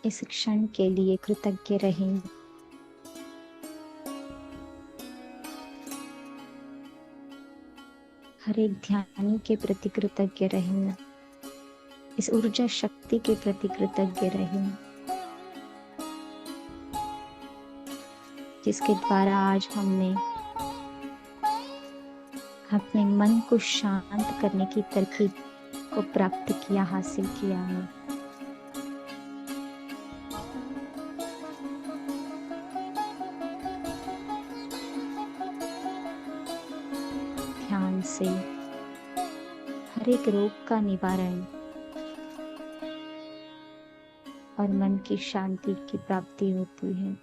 इस क्षण के लिए कृतज्ञ रहें। हर एक ध्यानी के प्रति कृतज्ञ रहें। इस ऊर्जा शक्ति के प्रति कृतज्ञ रहें, जिसके द्वारा आज हमने अपने मन को शांत करने की तरकीब को प्राप्त किया, हासिल किया है। ध्यान से हर एक रोग का निवारण और मन की शांति की प्राप्ति होती है।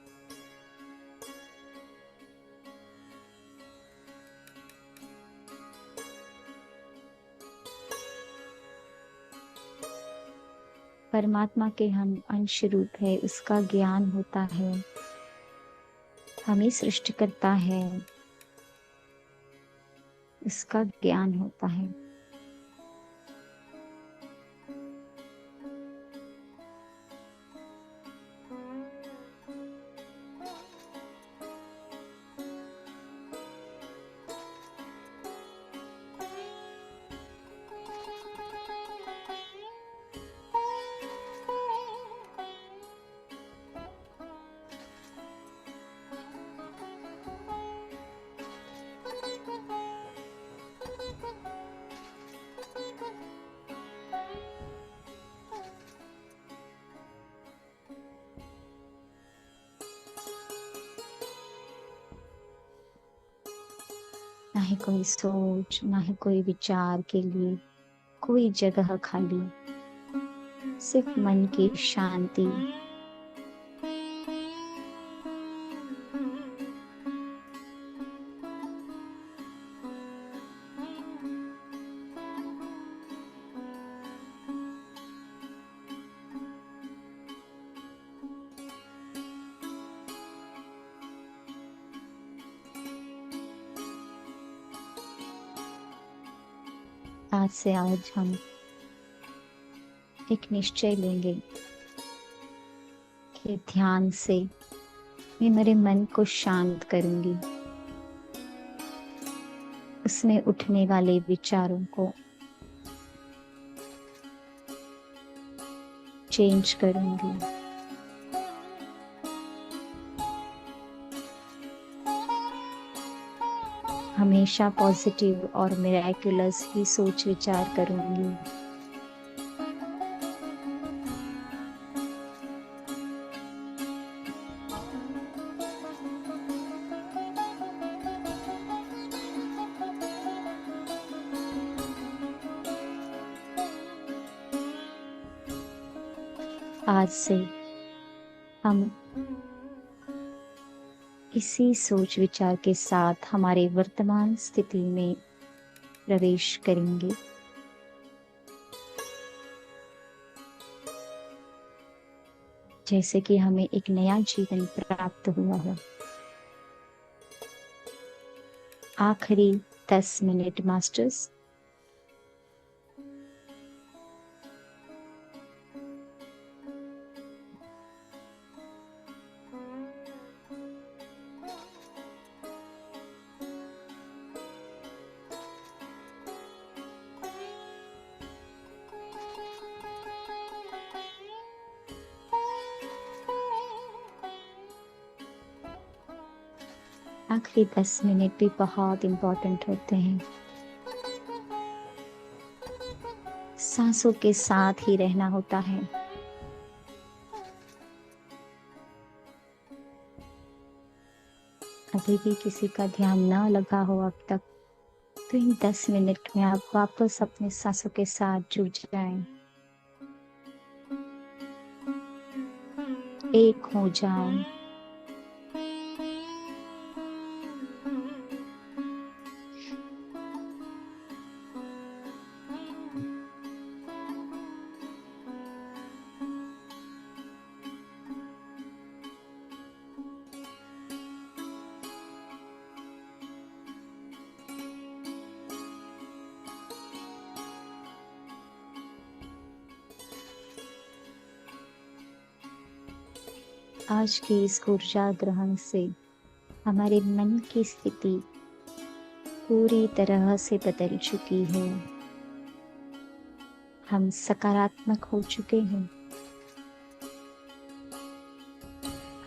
परमात्मा के हम अंश रूप है, उसका ज्ञान होता है, हमें सृष्टि करता है, इसका ज्ञान होता है। ना ही कोई सोच, ना ही कोई विचार के लिए कोई जगह खाली, सिर्फ मन की शांति। आज से आज हम एक निश्चय लेंगे कि ध्यान से मैं मेरे मन को शांत करूंगी, उसमें उठने वाले विचारों को चेंज करूंगी। हमेशा पॉजिटिव और मिरेक्युलस ही सोच विचार करूंगी। आज से हम इसी सोच विचार के साथ हमारे वर्तमान स्थिति में प्रवेश करेंगे। जैसे कि हमें एक नया जीवन प्राप्त हुआ है। आखिरी 10 मिनट मास्टर्स। आखिरी 10 मिनट भी बहुत इम्पोर्टेंट होते हैं। सांसों के साथ ही रहना होता है। अभी भी किसी का ध्यान ना लगा हो अब तक, तो इन 10 मिनट में आप वापस अपने सांसों के साथ जुड़ जाएं, एक हो जाएं। आज की इस ऊर्जा ग्रहण से हमारे मन की स्थिति पूरी तरह से बदल चुकी है। हम सकारात्मक हो चुके हैं।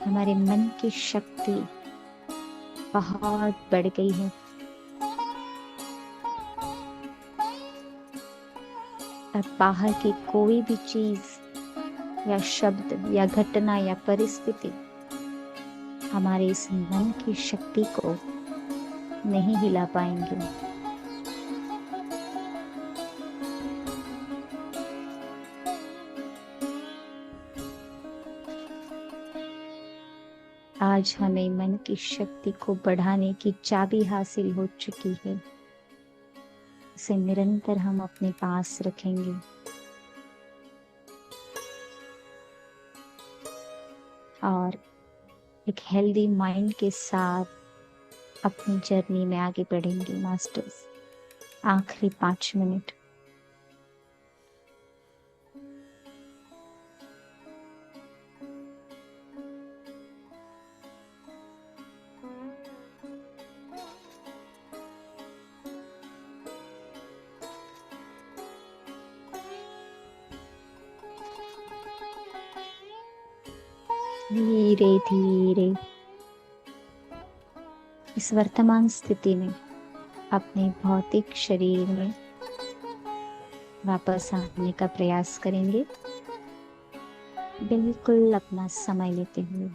हमारे मन की शक्ति बहुत बढ़ गई है। अब बाहर की कोई भी चीज या शब्द या घटना या परिस्थिति हमारे इस मन की शक्ति को नहीं हिला पाएंगे। आज हमें मन की शक्ति को बढ़ाने की चाबी हासिल हो चुकी है। इसे निरंतर हम अपने पास रखेंगे। और एक हेल्दी माइंड के साथ अपनी जर्नी में आगे बढ़ेंगे मास्टर्स। आखिरी 5 मिनट। धीरे धीरे इस वर्तमान स्थिति में अपने भौतिक शरीर में वापस आने का प्रयास करेंगे, बिल्कुल अपना समय लेते हुए।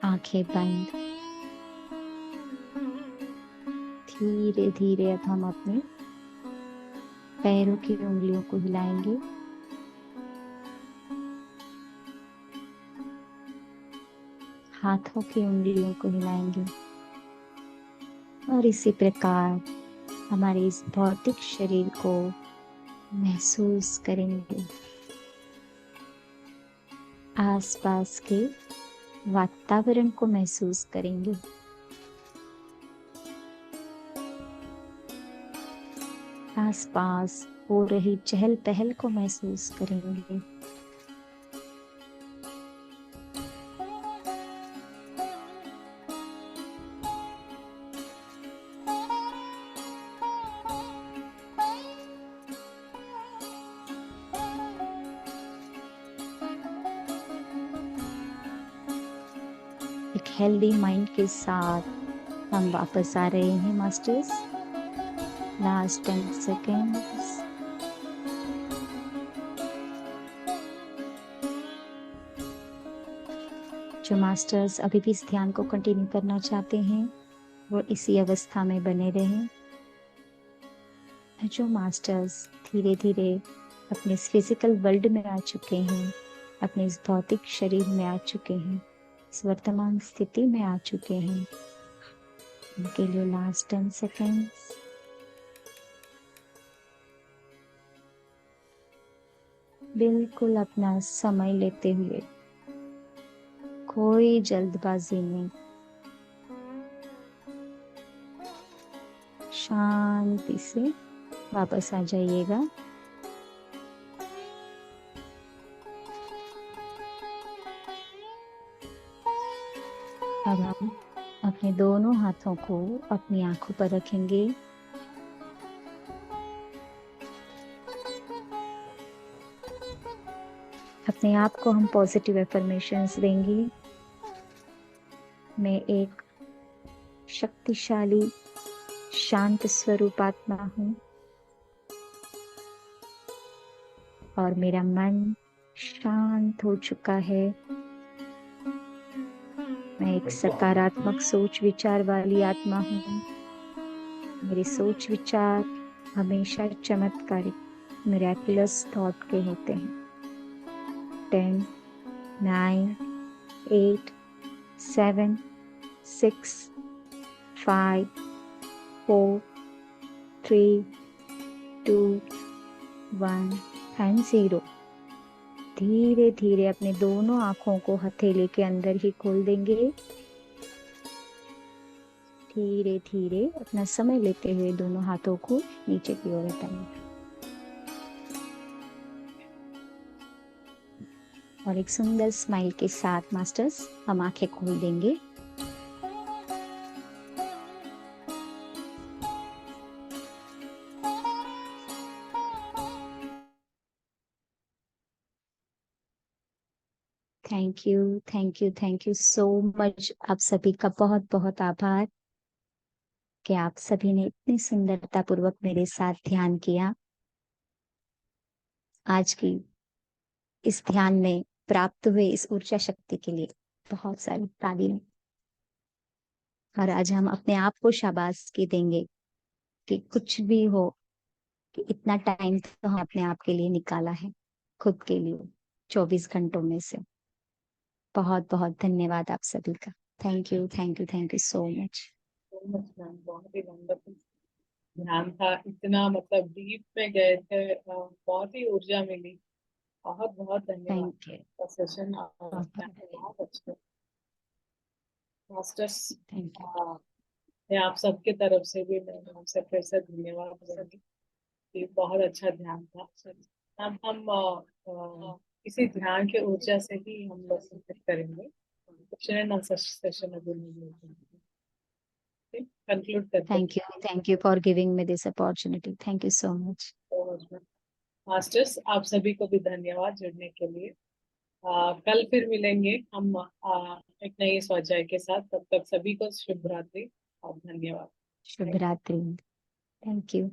आंखें बंद। धीरे धीरे अब हम अपने पैरों की उंगलियों को हिलाएंगे। हाथों की उंगलियों को हिलाएंगे और इसी प्रकार हमारे इस भौतिक शरीर को महसूस करेंगे। आसपास के वातावरण को महसूस करेंगे। आसपास हो रही चहल पहल को महसूस करेंगे। एक हेल्दी माइंड के साथ हम वापस आ रहे हैं मास्टर्स। Last 10 seconds. जो मास्टर्स अभी भी इस ध्यान को कंटिन्यू करना चाहते हैं वो इसी अवस्था में बने रहें। जो मास्टर्स धीरे धीरे अपने इस फिजिकल वर्ल्ड में आ चुके हैं, अपने इस भौतिक शरीर में आ चुके हैं, इस वर्तमान स्थिति में आ चुके हैं, उनके लिए लास्ट 10 सेकेंड्स। बिल्कुल अपना समय लेते हुए, कोई जल्दबाजी नहीं, शांति से वापस आ जाइएगा। अब हम अपने दोनों हाथों को अपनी आंखों पर रखेंगे। अपने आप को हम पॉजिटिव एफर्मेशंस देंगे। मैं एक शक्तिशाली शांत स्वरूप आत्मा हूँ और मेरा मन शांत हो चुका है। मैं एक सकारात्मक सोच विचार वाली आत्मा हूँ। मेरे सोच विचार हमेशा चमत्कारिक मिरेकुलस थॉट के होते हैं। 10, 9, 8, 7, 6, 5, 4, 3, 2, 1 एंड 0। धीरे धीरे अपने दोनों आंखों को हथेली के अंदर ही खोल देंगे। धीरे धीरे अपना समय लेते हुए दोनों हाथों को नीचे की ओर हटाएंगे और एक सुंदर स्माइल के साथ मास्टर्स हम आंखें खोल देंगे। Thank you, thank you, thank you so much. आप सभी का बहुत बहुत आभार कि आप सभी ने इतनी सुंदरता पूर्वक मेरे साथ ध्यान किया। आज की इस ध्यान में प्राप्त हुए इस ऊर्जा शक्ति के लिए बहुत सारी तालीम। और आज हम अपने आप को शाबाशी देंगे कि कुछ भी हो, कि इतना टाइम तो हम अपने आप के लिए निकाला है, खुद के लिए 24 घंटों में से। बहुत बहुत धन्यवाद आप सभी का। Thank you, thank you, thank you so much. बहुत ही वंडरफुल ध्यान था। इतना मतलब डीप में गए थे, बहुत ही ऊर्जा मिली। बहुत बहुत धन्यवाद। थैंक यू, का सेशन बहुत बहुत अच्छा। Masters, thank you. मैं आप सबके तरफ से भी मैं आपसे फिर से धन्यवाद दूंगी। ये बहुत अच्छा ध्यान था। अब हम इसी ध्यान के ऊर्जा से ही हम लोग संचित करेंगे। सेशन अभी कंक्लूड करते हैं। Thank you for giving me this opportunity. Thank you so much. Masters, आप सभी को भी धन्यवाद जुड़ने के लिए। कल फिर मिलेंगे हम एक नई स्वाध्याय के साथ। तब तक सभी को शुभ रात्रि और धन्यवाद। शुभ रात्रि। Thank you.